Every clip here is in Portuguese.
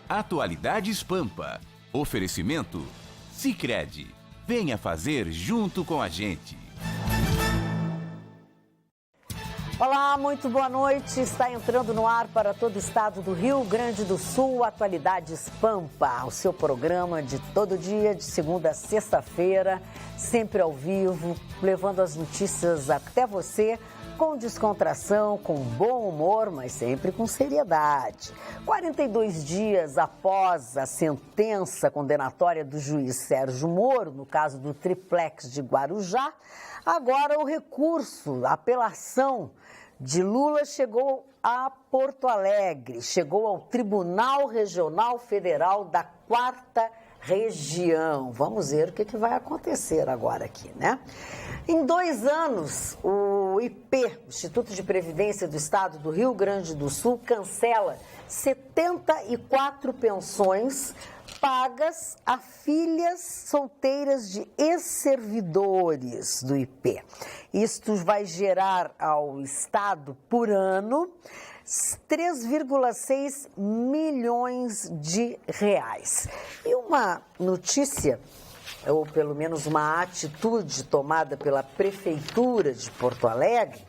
Atualidades Pampa. Oferecimento Sicredi. Venha fazer junto com a gente. Olá, muito boa noite. Está entrando no ar para todo o estado do Rio Grande do Sul, Atualidades Pampa, o seu programa de todo dia, de segunda a sexta-feira, sempre ao vivo, levando as notícias até você, com descontração, com bom humor, mas sempre com seriedade. 42 dias após a sentença condenatória do juiz Sérgio Moro, no caso do triplex de Guarujá, agora o recurso, a apelação de Lula chegou a Porto Alegre, chegou ao Tribunal Regional Federal da 4ª Região. Vamos ver o que vai acontecer agora aqui, né? Em 2 anos, o IP, Instituto de Previdência do Estado do Rio Grande do Sul, cancela 74 pensões pagas a filhas solteiras de ex-servidores do IP. Isto vai gerar ao Estado, por ano, 3,6 milhões de reais. E uma notícia, ou pelo menos uma atitude tomada pela Prefeitura de Porto Alegre,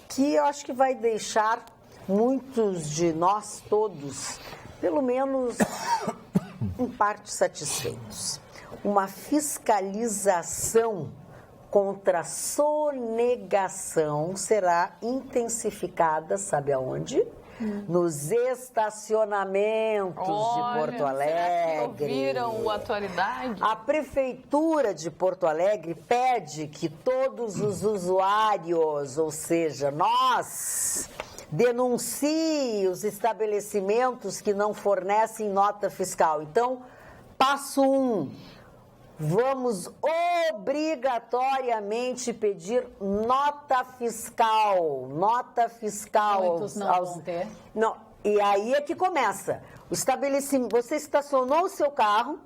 que eu acho que vai deixar muitos de nós todos, pelo menos em parte, satisfeitos. Uma fiscalização contra a sonegação será intensificada, sabe aonde? Nos estacionamentos de Porto Alegre. Será que ouviram o Atualidade? A Prefeitura de Porto Alegre pede que todos os usuários, ou seja, nós, denuncie os estabelecimentos que não fornecem nota fiscal. Então, passo 1. Vamos obrigatoriamente pedir nota fiscal. Nota fiscal. Muitos não vão ter. Não, e aí é que começa. O estabelecimento, você estacionou o seu carro,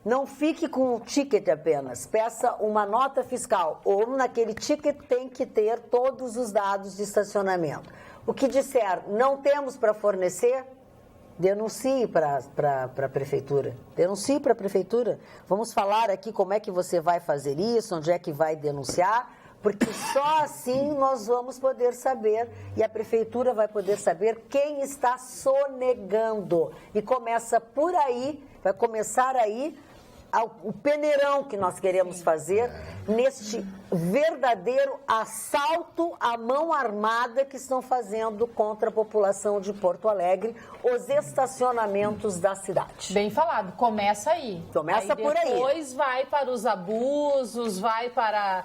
não fique com o ticket apenas, peça uma nota fiscal. Ou naquele ticket tem que ter todos os dados de estacionamento. O que disser não temos para fornecer, denuncie para a Prefeitura. Denuncie para a Prefeitura. Vamos falar aqui como é que você vai fazer isso, onde é que vai denunciar, porque só assim nós vamos poder saber e a Prefeitura vai poder saber quem está sonegando. E começa por aí, vai começar aí o peneirão que nós queremos fazer neste verdadeiro assalto à mão armada que estão fazendo contra a população de Porto Alegre, os estacionamentos da cidade. Bem falado, começa aí. Começa por aí. Depois vai para os abusos, vai para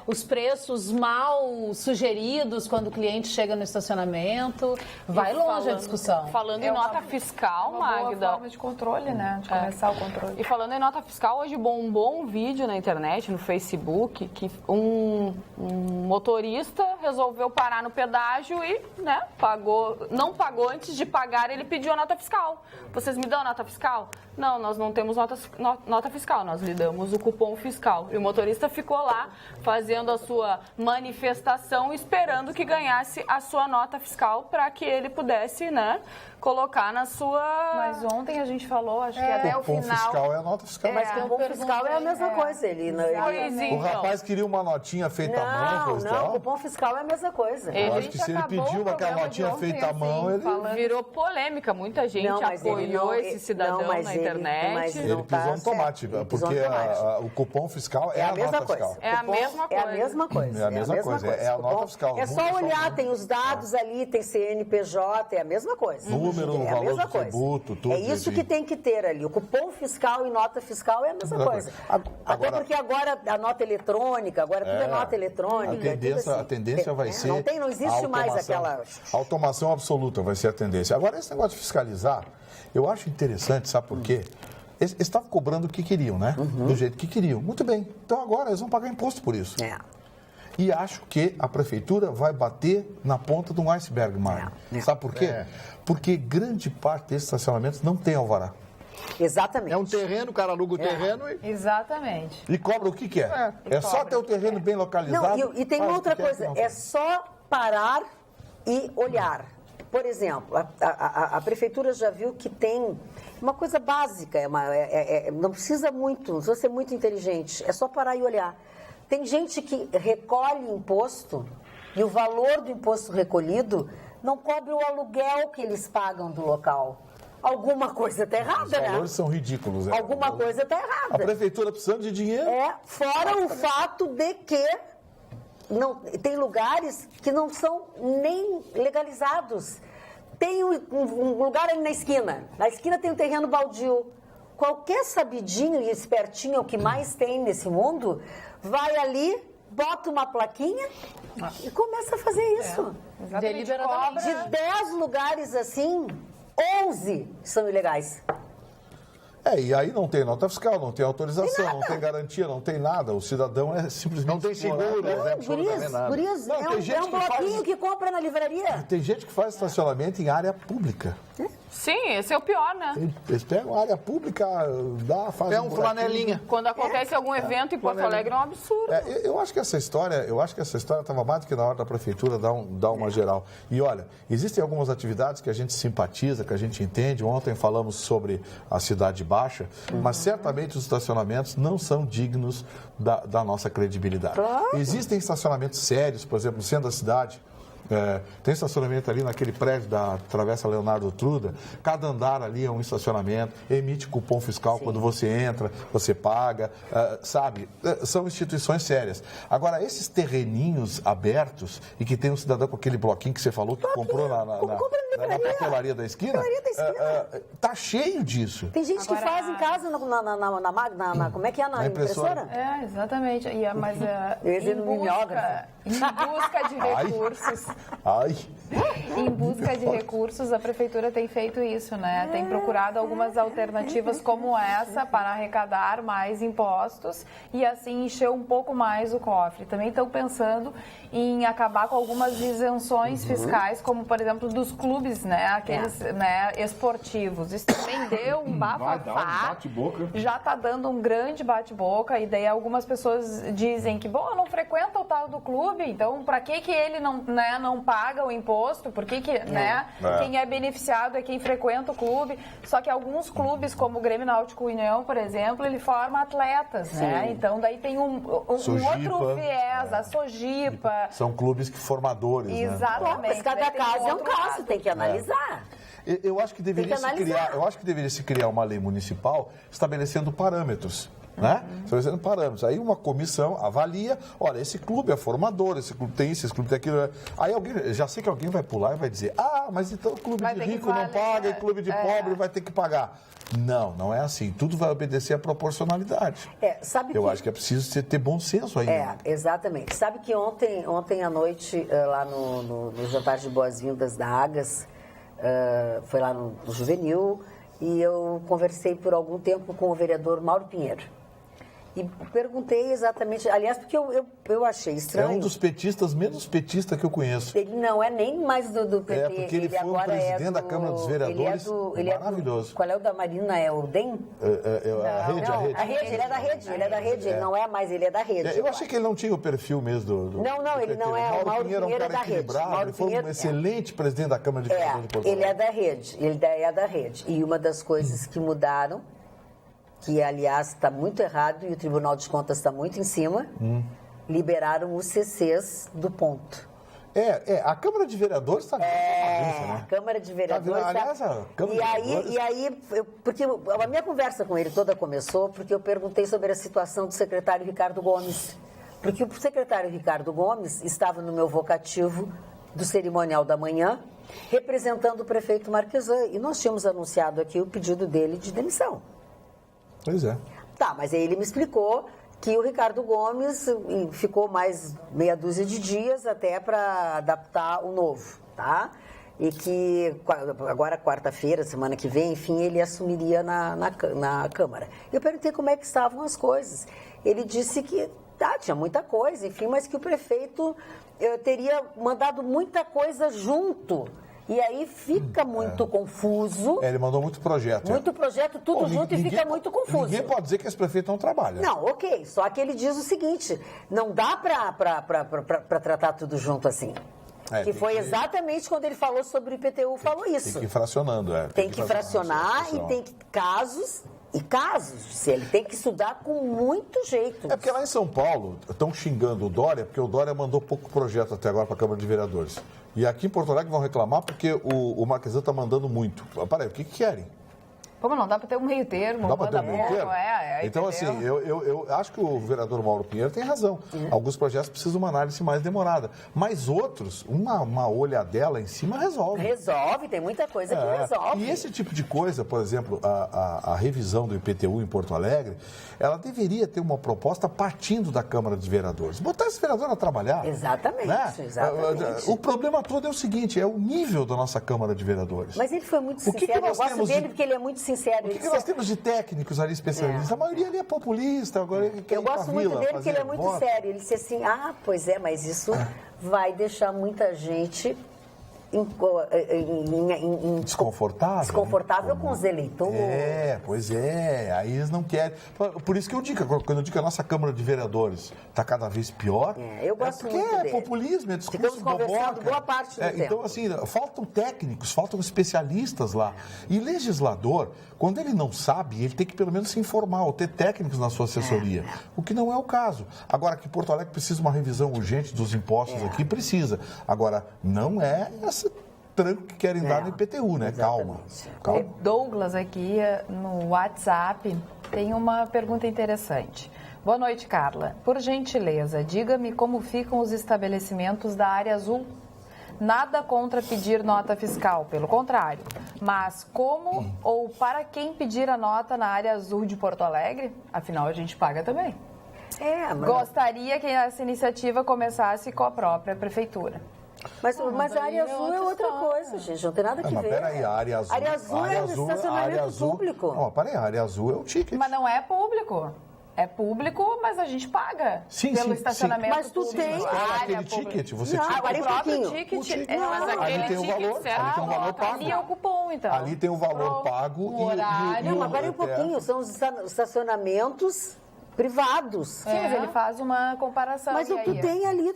os preços mal sugeridos quando o cliente chega no estacionamento. Vai longe a discussão. Falando em nota fiscal, Magda. Uma boa forma de controle, né? De começar o controle. E falando em nota fiscal, hoje bombou um vídeo na internet, no Facebook, que um motorista resolveu parar no pedágio e, não pagou antes de pagar, ele pediu a nota fiscal. Vocês me dão a nota fiscal? Não, nós não temos nota fiscal, nós lhe damos o cupom fiscal. E o motorista ficou lá fazendo a sua manifestação, esperando que ganhasse a sua nota fiscal para que ele pudesse, colocar na sua... Mas ontem a gente falou, acho que até o final... O fiscal é a nota fiscal. Mas o cupom fiscal é a mesma coisa. O rapaz queria uma notinha feita à mão, Não, o cupom fiscal é a mesma coisa. Eu acho que se ele pediu aquela notinha feita à mão, ele... Virou polêmica, muita gente apoiou esse cidadão na internet. Ele pisou no tomate, porque o cupom fiscal é a nota fiscal. É a mesma coisa. É a mesma coisa. É a mesma coisa, é a nota fiscal. É só olhar, tem os dados ali, tem CNPJ, é a mesma coisa. Número, o valor do tributo, tudo. É isso que tem que ter ali. O cupom fiscal e nota fiscal é a mesma coisa. Até porque agora a nota eletrônica, agora tudo é nota eletrônica. A tendência vai ser... Não existe mais aquela... Automação absoluta vai ser a tendência. Agora, esse negócio de fiscalizar, eu acho interessante, sabe por quê? Eles estavam cobrando o que queriam, né? Do jeito que queriam. Muito bem. Então agora eles vão pagar imposto por isso. E acho que a Prefeitura vai bater na ponta de um iceberg, Mário. Sabe por quê? Porque grande parte desses estacionamentos não tem alvará. Exatamente. É um terreno, o cara aluga o terreno e... Exatamente. E cobra o que quer. É só ter o terreno bem localizado. Não, e tem outra coisa, é só parar e olhar. por exemplo, a prefeitura já viu que tem uma coisa básica, não precisa muito, não precisa ser muito inteligente, é só parar e olhar. Tem gente que recolhe imposto e o valor do imposto recolhido não cobre o aluguel que eles pagam do local. Alguma coisa está errada, né? Os valores são ridículos. Alguma coisa está errada. A prefeitura precisando de dinheiro. Fora o fato de que tem lugares que não são nem legalizados. Tem um lugar ali na esquina. Na esquina tem um terreno baldio. Qualquer sabidinho e espertinho, é o que mais tem nesse mundo, vai ali, bota uma plaquinha e começa a fazer isso. Deliberadamente. De 10 lugares assim, 11 são ilegais. E aí não tem nota fiscal, não tem autorização, não tem garantia, não tem nada. O cidadão é simplesmente... Não tem seguro, não tem absolutamente nada. Gurias, Não, é um bloquinho que compra na livraria. Tem gente que faz estacionamento em área pública. Sim, esse é o pior, né? Eles pegam a área pública, fazem É um flanelinha. Quando acontece algum evento em Porto Alegre é um absurdo. Eu acho que essa história estava mais do que na hora da prefeitura dar uma geral. E olha, existem algumas atividades que a gente simpatiza, que a gente entende. Ontem falamos sobre a Cidade Baixa, mas certamente os estacionamentos não são dignos da nossa credibilidade. Claro. Existem estacionamentos sérios, por exemplo, no centro da cidade. Tem estacionamento ali naquele prédio da Travessa Leonardo Truda. Cada andar ali é um estacionamento, emite cupom fiscal. Sim. Quando você entra, você paga, sabe? São instituições sérias. Agora, esses terreninhos abertos e que tem um cidadão com aquele bloquinho que você falou que comprou na papelaria da esquina, tá cheio disso. Tem gente que faz em casa como é que é? Na impressora? Exatamente. Mas em busca de recursos. Em busca de recursos, a prefeitura tem feito isso, né? Tem procurado algumas alternativas como essa para arrecadar mais impostos e assim encher um pouco mais o cofre. Também estão pensando em acabar com algumas isenções fiscais, como por exemplo dos clubes, né? Aqueles esportivos. Isso também deu um bafafá. Já está dando um grande bate-boca e daí algumas pessoas dizem que, bom, eu não frequento o tal do clube, então para que ele não paga o imposto? Por que quem é beneficiado é quem frequenta o clube? Só que alguns clubes, como o Grêmio Náutico União, por exemplo, ele forma atletas, né? Então daí tem um outro viés, a Sojipa. São clubes formadores, Exatamente. Mas cada caso é um caso, tem que analisar. Eu acho que deveria se criar uma lei municipal estabelecendo parâmetros. Né? Estabelecendo parâmetros. Aí uma comissão avalia, olha, esse clube é formador, esse clube tem isso, esse clube tem aquilo. Aí já sei que alguém vai pular e vai dizer, mas então o clube de rico não paga e o clube de pobre vai ter que pagar. Não é assim. Tudo vai obedecer à proporcionalidade. Eu acho que é preciso ter bom senso aí. Exatamente. Sabe que ontem à noite, lá no jantar de boas-vindas da Agas, foi lá no Juvenil, e eu conversei por algum tempo com o vereador Mauro Pinheiro. E perguntei exatamente, aliás, porque eu achei estranho. É um dos petistas menos petista que eu conheço. Ele não é nem mais do PT. Porque ele foi o presidente da Câmara dos Vereadores, maravilhoso. Qual é o da Marina? É o DEM? A rede. Ele é da rede, ele não é mais, ele é da rede. Eu achei que ele não tinha o perfil mesmo do Não, ele não é. O Mauro Pinheiro é um cara equilibrado, ele foi um excelente presidente da Câmara de Vereadores de Porto Alegre. Ele é da rede. E uma das coisas que mudaram, que aliás está muito errado e o Tribunal de Contas está muito em cima, liberaram os CCs do ponto. A Câmara de Vereadores está a Câmara de Vereadores E aí, porque a minha conversa com ele toda começou porque eu perguntei sobre a situação do secretário Ricardo Gomes. Porque o secretário Ricardo Gomes estava no meu vocativo do cerimonial da manhã, representando o prefeito Marquesan. E nós tínhamos anunciado aqui o pedido dele de demissão. Pois é. Mas aí ele me explicou que o Ricardo Gomes ficou mais meia dúzia de dias até para adaptar o novo, tá? E que agora, quarta-feira, semana que vem, enfim, ele assumiria na Câmara. Eu perguntei como é que estavam as coisas. Ele disse que tinha muita coisa, enfim, mas que o prefeito teria mandado muita coisa junto. E aí fica muito confuso. Ele mandou muito projeto. Muito projeto, tudo junto e fica muito confuso. Ninguém pode dizer que esse prefeito não trabalha. Não, ok. Só que ele diz o seguinte, não dá para tratar tudo junto assim. Que foi exatamente quando ele falou sobre o IPTU, falou isso. Tem que ir fracionando, Tem que fracionar e tem que casos. Ele tem que estudar com muito jeito. É porque lá em São Paulo estão xingando o Dória, porque o Dória mandou pouco projeto até agora para a Câmara de Vereadores. E aqui em Porto Alegre vão reclamar porque o Marquesan está mandando muito. Peraí, o que querem? Como não dá para ter um meio termo? Dá para ter um meio termo? Então, entendeu? assim, eu acho que o vereador Mauro Pinheiro tem razão. Alguns projetos precisam de uma análise mais demorada. Mas outros, uma olhadela em cima resolve. Resolve, tem muita coisa que resolve. E esse tipo de coisa, por exemplo, a revisão do IPTU em Porto Alegre, ela deveria ter uma proposta partindo da Câmara de Vereadores. Botar esse vereador a trabalhar. Exatamente, né? exatamente. O problema todo é o seguinte, é o nível da nossa Câmara de Vereadores. Mas ele foi muito sincero. Eu gosto dele porque ele é muito sincero. O que nós temos de técnicos ali, especialistas? A maioria ali é populista. Agora ele quer Eu gosto muito dele porque ele é muito sério. Ele disse assim, pois é, mas isso vai deixar muita gente desconfortável com os eleitores. Pois é. Aí eles não querem. Por isso que eu digo, quando eu digo que a nossa Câmara de Vereadores está cada vez pior, eu gosto muito porque dele. É populismo, é discurso Ficamos conversando boboca. boa parte do tempo. Então, assim, faltam técnicos, faltam especialistas lá. E legislador, quando ele não sabe, ele tem que pelo menos se informar ou ter técnicos na sua assessoria. O que não é o caso. Agora, que Porto Alegre precisa de uma revisão urgente dos impostos aqui, precisa. Agora, não é esse tranco que querem dar no IPTU, né? Calma. Douglas aqui no WhatsApp tem uma pergunta interessante. Boa noite, Carla. Por gentileza, diga-me como ficam os estabelecimentos da área azul. Nada contra pedir nota fiscal, pelo contrário. Mas como ou para quem pedir a nota na área azul de Porto Alegre? Afinal, a gente paga também. Gostaria que essa iniciativa começasse com a própria prefeitura. Mas a área azul é outra coisa, gente. Não tem nada que ver. Peraí, a área azul. A área azul é o estacionamento público. Não, peraí, a área azul é o ticket. Mas não é público. É público, mas a gente paga pelo estacionamento Mas tu público. tem aquele ticket, você não, tira agora o próprio ticket. Mas aquele tem o valor, ali tem o valor pago. Ali é o cupom, então. Ali tem o valor pago e horário. Não, agora é um pouquinho. São os estacionamentos privados. Sim, mas ele faz uma comparação. Mas tu tem ali,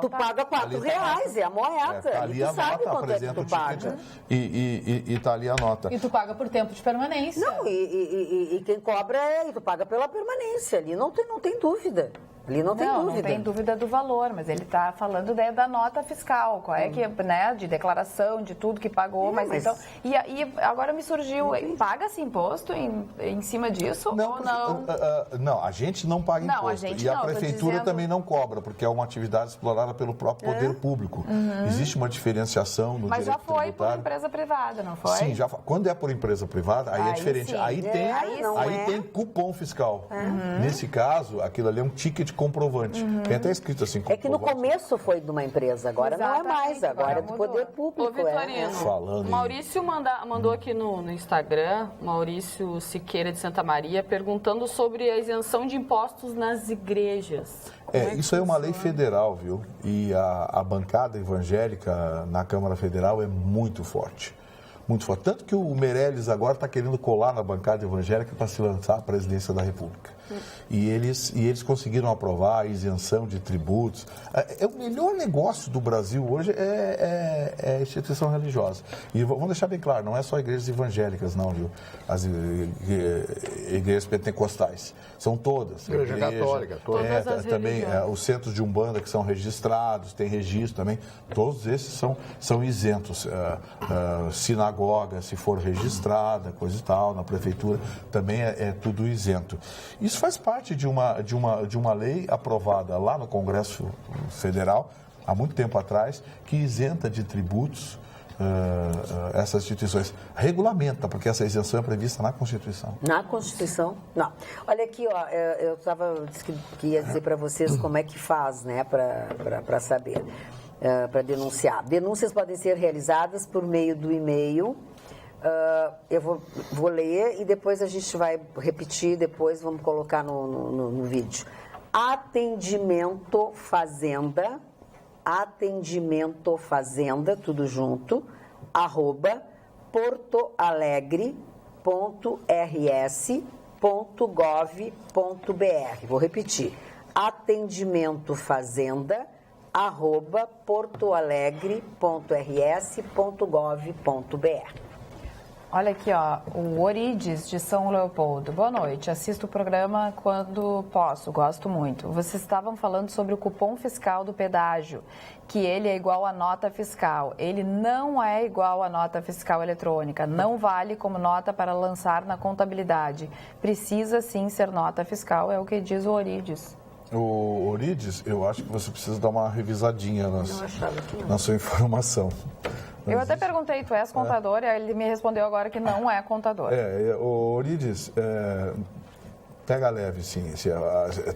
tu paga R$4, é a moeda. Ali e tu a sabe nota quanto é que apresenta tu o paga. ticket e tá ali a nota. E tu paga por tempo de permanência. Não, e quem cobra e tu paga pela permanência. Ali não tem dúvida. Ali não tem dúvida. Não tem dúvida do valor, mas ele está falando da nota fiscal, qual é que, né, de declaração, de tudo que pagou, mas então... E agora me surgiu, paga-se imposto em cima disso Não, ou não? Não, a gente não paga imposto. A gente e não, a prefeitura também não cobra, porque é uma atividade explorada pelo próprio poder público. Existe uma diferenciação no mas direito tributário. Mas já foi por empresa privada, não foi? Sim, já foi. Quando é por empresa privada, aí é diferente. Sim. Aí tem cupom fiscal. Nesse caso, aquilo ali é um ticket comprovante. Tem até escrito assim, comprovante. É que no começo foi de uma empresa, agora não é mais, agora é do poder público. Ô, Vitorino, Maurício mandou aqui no Instagram, Maurício Siqueira de Santa Maria, perguntando sobre a isenção de impostos nas igrejas. Isso aí é uma lei federal, viu? E a bancada evangélica na Câmara Federal é muito forte. Muito forte. Tanto que o Meirelles agora está querendo colar na bancada evangélica para se lançar à presidência da República. E eles conseguiram aprovar a isenção de tributos. O melhor negócio do Brasil hoje é a instituição religiosa. E vamos deixar bem claro, não é só igrejas evangélicas, não, viu? As igrejas pentecostais. São todas. Igreja católica. Também os centros de Umbanda que são registrados, tem registro também. Todos esses são isentos. Sinagoga, se for registrada, coisa e tal, na prefeitura, também é tudo isento. Isso faz parte de uma lei aprovada lá no Congresso Federal, há muito tempo atrás, que isenta de tributos essas instituições. Regulamenta, porque essa isenção é prevista na Constituição. Na Constituição? Não. Olha aqui, ó, eu disse que ia dizer para vocês como é que faz, né, para saber, para denunciar. Denúncias podem ser realizadas por meio do e-mail. Eu vou ler e depois a gente vai repetir, depois vamos colocar no vídeo. Atendimento Fazenda, tudo junto, @portoalegre.rs.gov.br. Vou repetir. Atendimento Fazenda, portoalegre.rs.gov.br. Olha aqui, ó, o Orides de São Leopoldo. Boa noite, assisto o programa quando posso, gosto muito. Vocês estavam falando sobre o cupom fiscal do pedágio, que ele é igual à nota fiscal. Ele não é igual à nota fiscal eletrônica, não vale como nota para lançar na contabilidade. Precisa sim ser nota fiscal, é o que diz o Orides. O Orides, eu acho que você precisa dar uma revisadinha na sua informação. Eu até perguntei, tu és contador? E ele me respondeu agora que não é contador. O Orides, pega leve, sim.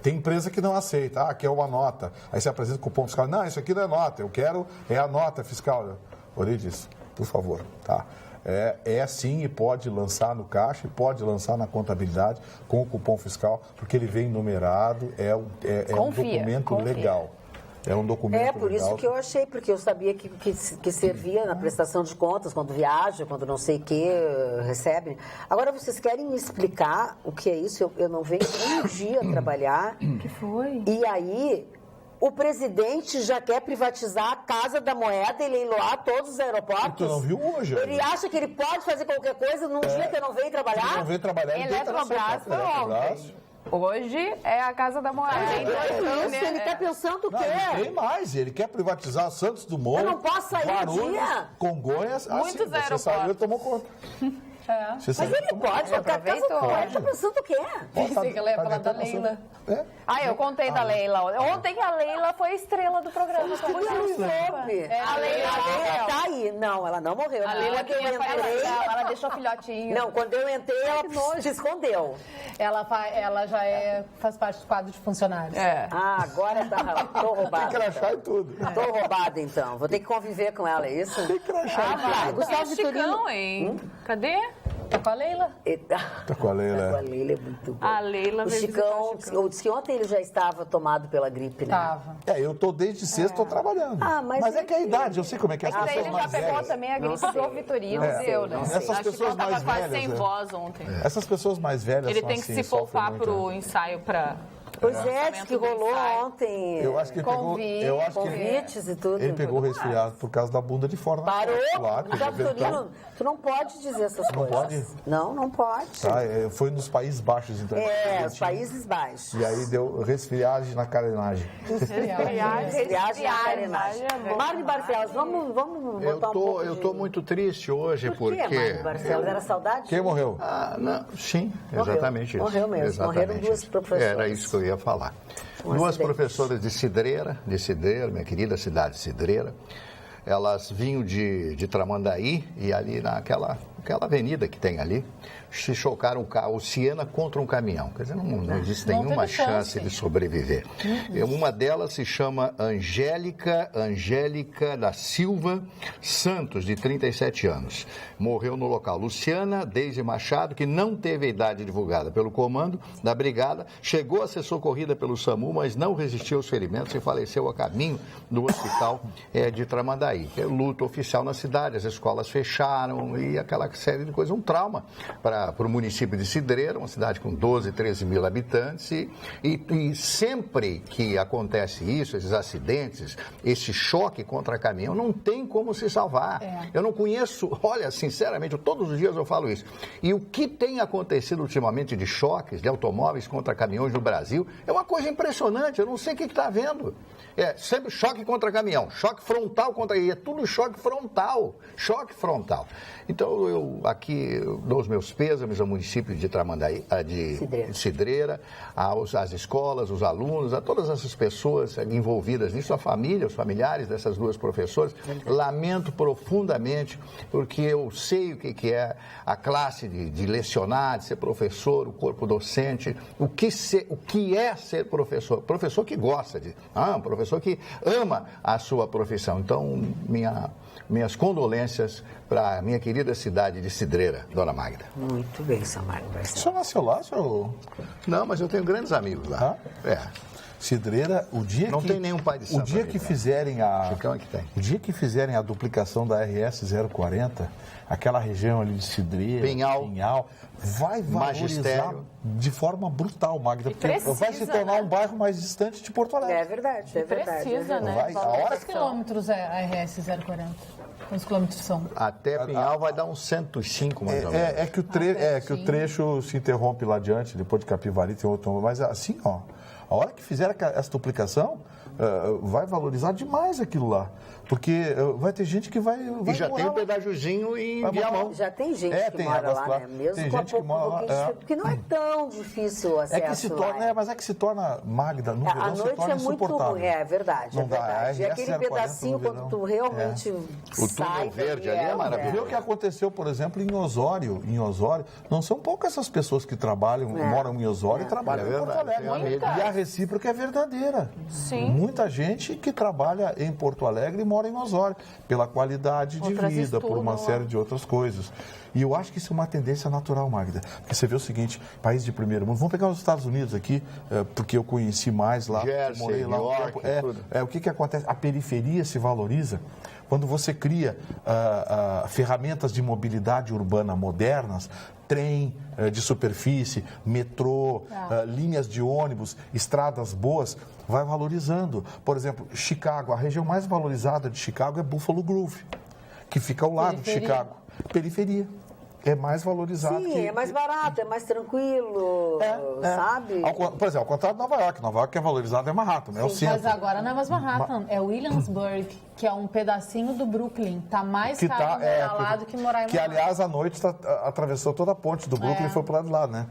Tem empresa que não aceita. Quer uma nota. Aí você apresenta o cupom fiscal. Não, isso aqui não é nota. Eu quero a nota fiscal. Orides, por favor, tá? É sim, e pode lançar no caixa, e pode lançar na contabilidade com o cupom fiscal, porque ele vem numerado, um documento legal. É um documento por legal. Isso que eu achei, porque eu sabia que servia na prestação de contas, quando viaja, quando não sei o que, recebe. Agora, vocês querem me explicar o que é isso? Eu não venho um dia trabalhar. O que foi? E aí, o presidente já quer privatizar a Casa da Moeda e leiloar todos os aeroportos. Tu não viu hoje? Ele acha que ele pode fazer qualquer coisa num dia que eu não venho trabalhar? Ele não veio trabalhar, ele Eletrobras foi ontem. Hoje é a Casa da Moeda. Ele está pensando o quê? Não tem mais. Ele quer privatizar Santos Dumont, Eu não posso sair Guarulhos, dia. Congonhas. Muitos aeroportos. Você saiu e tomou conta. Mas ele pode, a Casa da Moeda está pensando o quê? Pensei que ela ia falar da Leila. Eu contei da Leila. Ontem a Leila foi a estrela do programa. Eu soube. A Leila tá aí. Não, ela não morreu. A Leila que eu entrei, ela deixou filhotinho. Não, quando eu entrei, ela se escondeu. Ela já faz parte do quadro de funcionários. Agora tô roubada. Tem crachá e tudo. Tô roubada, então. Vou ter que conviver com ela, é isso? Tem crachá. Gustavo Vitorino. Hein? Cadê? Tá com a Leila? Tá com a Leila. A Leila é muito boa. A Leila O veio Chicão, eu disse que ontem ele já estava tomado pela gripe, né? Tava. Eu tô desde sexta, tô trabalhando. mas é que a idade, eu sei como é que as Daí pessoas ele já mais pegou velhas... também a gripe do Vitorino, deu, né? Essas pessoas mais Tava quase sem velhas... voz ontem. Essas pessoas mais velhas Ele são tem que assim, se sofrem poupar muito, pro ensaio pra... Pois diz que rolou ontem. Eu acho que ele pegou... Eu acho que convites e tudo. ele pegou o resfriado por causa da bunda de fora. Parou! Claro, Gustavo Vitorino, tu não pode dizer essas coisas. pode? Não pode. Foi nos Países Baixos, então. Os Países Baixos. E aí deu resfriagem na carenagem. Resfriagem na carenagem. Mário Barcelos, vamos botar um pouco Eu tô muito triste hoje Por que, Mário Barcelos? Era saudade? Quem morreu? Não, sim, Morreu. exatamente isso. Morreu mesmo. Exatamente Morreram duas isso. professoras. Era isso que eu ia falar. Duas acidente. professoras de Cidreira, minha querida cidade de Cidreira. Elas vinham de Tramandaí e ali naquela avenida que tem ali, se chocaram o Siena contra um caminhão. Quer dizer, não existe nenhuma chance de sobreviver. Uma delas se chama Angélica da Silva Santos, de 37 anos. Morreu no local. Luciana Deise Machado, que não teve a idade divulgada pelo comando da brigada, chegou a ser socorrida pelo SAMU, mas não resistiu aos ferimentos e faleceu a caminho do hospital de Tramandaí. É luto oficial na cidade, as escolas fecharam e aquela série de coisas, um trauma para o município de Cidreira, uma cidade com 12, 13 mil habitantes, e sempre que acontece isso, esses acidentes, esse choque contra caminhão, não tem como se salvar. Eu não conheço, olha, sinceramente, todos os dias eu falo isso. E o que tem acontecido ultimamente de choques de automóveis contra caminhões no Brasil é uma coisa impressionante, eu não sei o que está havendo. Sempre choque contra caminhão, choque frontal contra... E é tudo choque frontal. Então, eu aqui dou os meus pêsames ao município de Tramandaí, de Cidreira, às escolas, os alunos, a todas essas pessoas envolvidas nisso, a família, os familiares dessas duas professoras. Lamento profundamente, porque eu sei o que é a classe de lecionar, de ser professor, o corpo docente, o que é ser professor. Professor que gosta professor que ama a sua profissão. Então, minhas condolências para a minha querida cidade de Cidreira, Dona Magda. Muito bem, Samário. O senhor nasceu lá, senhor? Não, mas eu tenho grandes amigos lá. Cidreira, o dia Não que... tem nenhum pai de santo O dia ali, que né? fizerem a... Chicão é que tem. O dia que fizerem a duplicação da RS 040, aquela região ali de Cidreira, Pinhal, vai valorizar Magistério. de forma brutal, Magda, porque precisa, vai se tornar um bairro mais distante de Porto Alegre. É verdade, é verdade. Precisa, né? Vai, a hora Quantos quilômetros é a RS 040? Quantos quilômetros são? Até Pinhal vai dar uns 105, mais ou menos. que o trecho se interrompe lá adiante, depois de Capivari tem outro, mas assim, ó, a hora que fizer essa duplicação, vai valorizar demais aquilo lá. Porque vai ter gente que vai E já tem morar o pedágiozinho em Vai morar- Viamão. Já tem gente que tem mora águas lá, lá. né? Mesmo Tem com a gente que mora lá, pouquinho, porque não é tão difícil o acesso É que se torna, lá. mas é que se torna, Magda, no A verão se noite torna é muito insuportável. ruim, é verdade, Não é dá, verdade. a E aquele RS 040 pedacinho, no quando verão. tu realmente O túnel sai verde dali, ali é maravilhoso. Vê o que aconteceu, por exemplo, em Osório. Em Osório, não são poucas essas pessoas que trabalham, moram em Osório e trabalham em Porto verdade, Alegre. tem E a recíproca é verdadeira. Sim. Muita gente que trabalha em Porto Alegre e mora em Osório, pela qualidade de Outras vida, por uma estudam série lá. de outras coisas. E eu acho que isso é uma tendência natural, Magda. Porque você vê o seguinte, país de primeiro mundo, vamos pegar os Estados Unidos aqui, porque eu conheci mais lá, Jersey, morei lá New um York, tempo. tudo. O que acontece? A periferia se valoriza quando você cria ferramentas de mobilidade urbana modernas, trem de superfície, metrô, linhas de ônibus, estradas boas, vai valorizando. Por exemplo, Chicago, a região mais valorizada de Chicago é Buffalo Grove, que fica ao lado de Chicago. Periferia. É mais valorizado. Sim, é mais barato, é mais tranquilo, sabe? Por exemplo, ao contrário de Nova York. Nova York é valorizado é Manhattan, é o centro. Mas agora não é mais Manhattan, é Williamsburg, que é um pedacinho do Brooklyn. Tá mais caro morar lá do que morar em Que, Manhattan. aliás, à noite atravessou toda a ponte do Brooklyn e foi para lado de lá, né?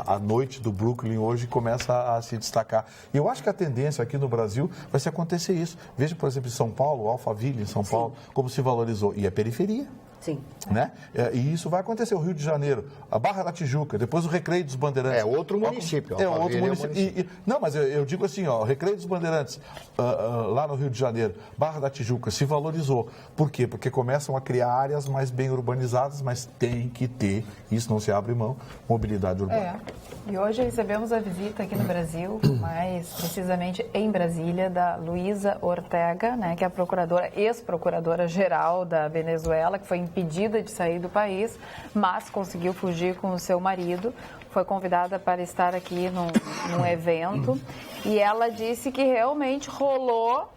A noite do Brooklyn hoje começa a se destacar. E eu acho que a tendência aqui no Brasil vai se acontecer isso. Veja, por exemplo, em São Paulo, Alphaville, em São Paulo, como se valorizou. E é periferia. Sim. Né? E isso vai acontecer. O Rio de Janeiro, a Barra da Tijuca, depois o Recreio dos Bandeirantes. É outro município. É outro município. Não, mas eu digo assim, ó, Recreio dos Bandeirantes, lá no Rio de Janeiro, Barra da Tijuca, se valorizou. Por quê? Porque começam a criar áreas mais bem urbanizadas, mas tem que ter, isso não se abre mão, mobilidade urbana. E hoje recebemos a visita aqui no Brasil, mais precisamente em Brasília, da Luísa Ortega, né, que é a procuradora, ex-procuradora-geral da Venezuela, que foi impedida de sair do país, mas conseguiu fugir com o seu marido. Foi convidada para estar aqui num evento e ela disse que realmente rolou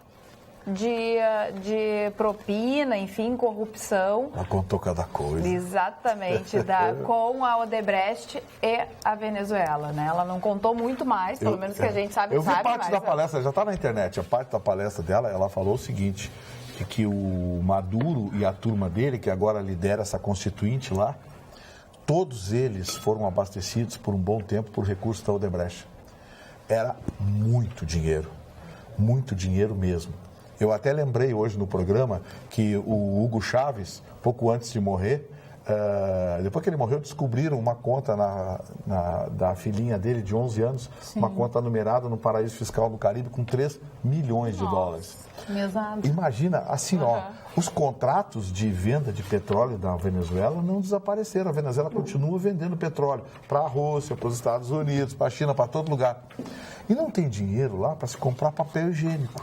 de propina, enfim, corrupção. Ela contou cada coisa. Exatamente, com a Odebrecht e a Venezuela, né? Ela não contou muito mais, pelo menos que a gente sabe. Eu vi parte mas da palestra, já está na internet, a parte da palestra dela, ela falou o seguinte, que o Maduro e a turma dele, que agora lidera essa constituinte lá, todos eles foram abastecidos por um bom tempo por recursos da Odebrecht. Era muito dinheiro mesmo. Eu até lembrei hoje no programa que o Hugo Chávez, pouco antes de morrer, depois que ele morreu, descobriram uma conta da filhinha dele, de 11 anos, uma conta numerada no paraíso fiscal do Caribe com 3 milhões de dólares. Mesado. Imagina, assim, os contratos de venda de petróleo da Venezuela não desapareceram. A Venezuela continua vendendo petróleo para a Rússia, para os Estados Unidos, para a China, para todo lugar. E não tem dinheiro lá para se comprar papel higiênico.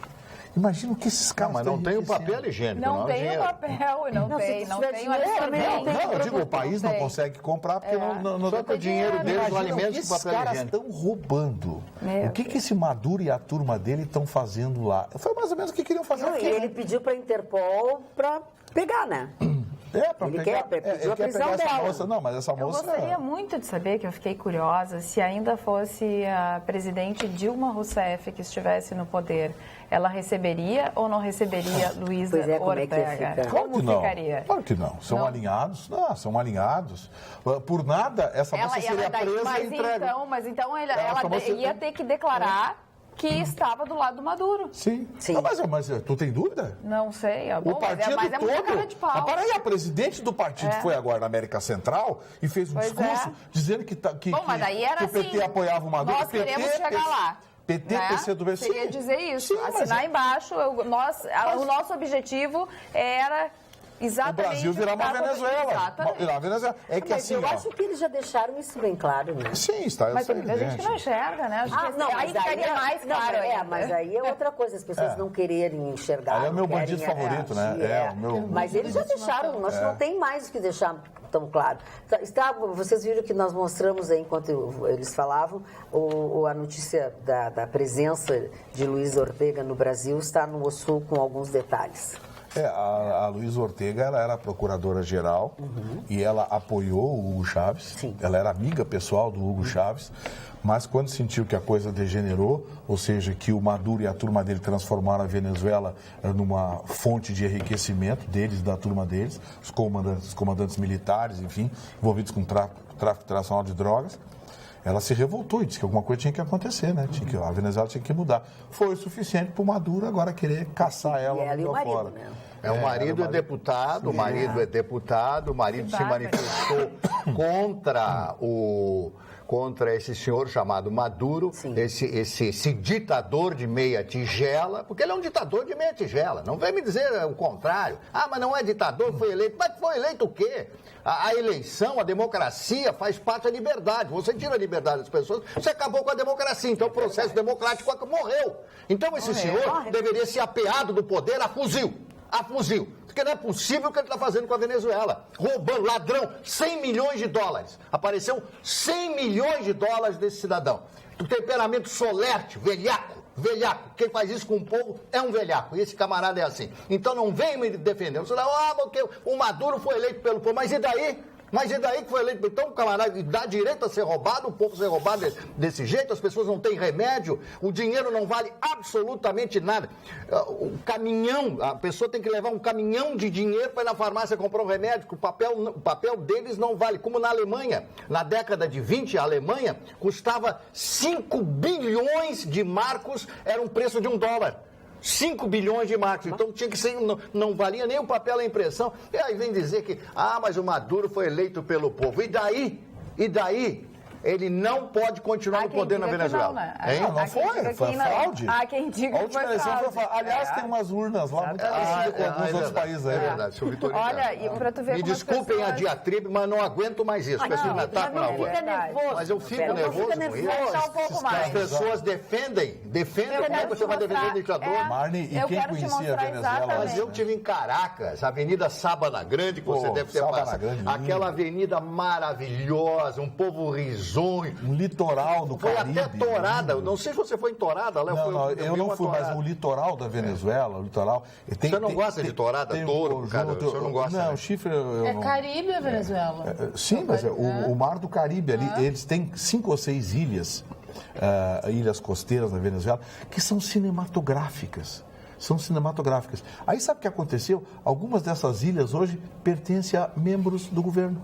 Imagina o que esses caras Mas não tem o papel higiênico. Não tem o dinheiro. papel e não tem o absorvente. Não, eu digo, o país não consegue comprar porque não Só que o dinheiro deles, o alimento e o esses papel caras higiênico. estão roubando. O que esse Maduro e a turma dele estão fazendo lá? Foi mais ou menos o que queriam fazer Não, aqui. e ele pediu para a Interpol para pegar, né? Pediu a prisão dela. Moça. Não, mas essa Eu moça... gostaria muito de saber, que eu fiquei curiosa, se ainda fosse a presidente Dilma Rousseff que estivesse no poder, ela receberia ou não receberia Luísa como é que ia Ortega? ficar? Claro Como que não. ficaria? Claro que não. São alinhados. Não, são alinhados. Por nada, essa moça seria presa e entregue. Mas então ela moça- ia ter que declarar que estava do lado do Maduro. Sim. Não, mas tu tem dúvida? Não sei, O partido mas é muita cara todo. de pau. Para aí, a presidente do partido foi agora na América Central e fez um Pois discurso é. dizendo que Bom, mas daí era que o PT assim, apoiava o Maduro. nós queremos chegar lá. PT, né? PC do Você ia dizer isso, Sim, mas assinar embaixo, o nosso objetivo era exatamente o Brasil virar uma Venezuela. Exatamente. Virar uma Venezuela. É que Mas assim, eu ó, acho que eles já deixaram isso bem claro, né? sim, está Mas tem muita gente evidente. que não enxerga, né? Acho que Não, aí mas ficaria mais claro ainda. mas aí é outra coisa, as pessoas não quererem enxergar. Aí é o meu não querem bandido favorito, né? reagir, É, o meu- Mas eles já deixaram, nós não tem mais o que deixar tão claro. Vocês viram que nós mostramos aí, enquanto eles falavam, a notícia da presença de Luiz Ortega no Brasil está no OSU com alguns detalhes. A Luísa Ortega, ela era procuradora-geral e ela apoiou o Hugo Chávez. Sim. Ela era amiga pessoal do Hugo Chávez, mas quando sentiu que a coisa degenerou, ou seja, que o Maduro e a turma dele transformaram a Venezuela numa fonte de enriquecimento deles, da turma deles, os comandantes militares, enfim, envolvidos com tráfico internacional de drogas, ela se revoltou e disse que alguma coisa tinha que acontecer, né? A Venezuela tinha que mudar. Foi o suficiente para o Maduro agora querer caçar ela e o marido, fora. né? O marido é deputado, o marido é deputado, o marido se manifestou contra esse senhor chamado Maduro, esse ditador de meia tigela, porque ele é um ditador de meia tigela, não vem me dizer o contrário. Mas não é ditador, foi eleito. Mas foi eleito o quê? A eleição, a democracia faz parte da liberdade. Você tira a liberdade das pessoas, você acabou com a democracia. Então o processo democrático morreu. Então esse senhor deveria ser apeado do poder a fuzil. Porque não é possível o que ele está fazendo com a Venezuela. Roubando, ladrão, 100 milhões de dólares. Apareceu 100 milhões de dólares desse cidadão. Do temperamento solerte, velhaco. Quem faz isso com o povo é um velhaco. E esse camarada é assim. Então não vem me defender. Você fala, porque o Maduro foi eleito pelo povo. Mas e daí? Que foi eleito? Então, o camarada dá direito a ser roubado, o povo ser roubado desse jeito, as pessoas não têm remédio, o dinheiro não vale absolutamente nada. O caminhão, a pessoa tem que levar um caminhão de dinheiro para ir na farmácia comprar um remédio, que o papel deles não vale. Como na Alemanha, na década de 20, a Alemanha custava 5 bilhões de marcos, era um preço de $1. 5 bilhões de marcos, então tinha que ser, não valia nem o papel e a impressão. E aí vem dizer que, mas o Maduro foi eleito pelo povo. E daí? Ele não pode continuar no poder na Venezuela. Não, né? Não foi fraude. Há quem diga que foi fraude. Aliás, tem umas urnas lá muito parecidas com alguns outros países aí. É verdade, seu Vitorino. Olha, e pra tu ver me como as desculpem pessoas... a diatribe, mas não aguento mais isso. As pessoas me atacam na rua. Mas eu fico nervoso com isso. Um pouco mais. As pessoas defendem. Como é que você vai defender o ditador? Marne, e quem conhecia a Venezuela? Mas eu tive em Caracas, Avenida Sabana Grande, que você deve ter passado. Aquela avenida maravilhosa, um povo risonho. Um litoral do Caribe. Foi até Torada. Não sei se você foi em Torada. Eu não fui, mas o litoral da Venezuela, o litoral... Você não gosta de Torada, touro? Você não gosta? Não, chifre... É Caribe a Venezuela. Sim, mas o Mar do Caribe ali, eles têm 5 ou 6 ilhas, ilhas costeiras na Venezuela, que são cinematográficas. Aí sabe o que aconteceu? Algumas dessas ilhas hoje pertencem a membros do governo.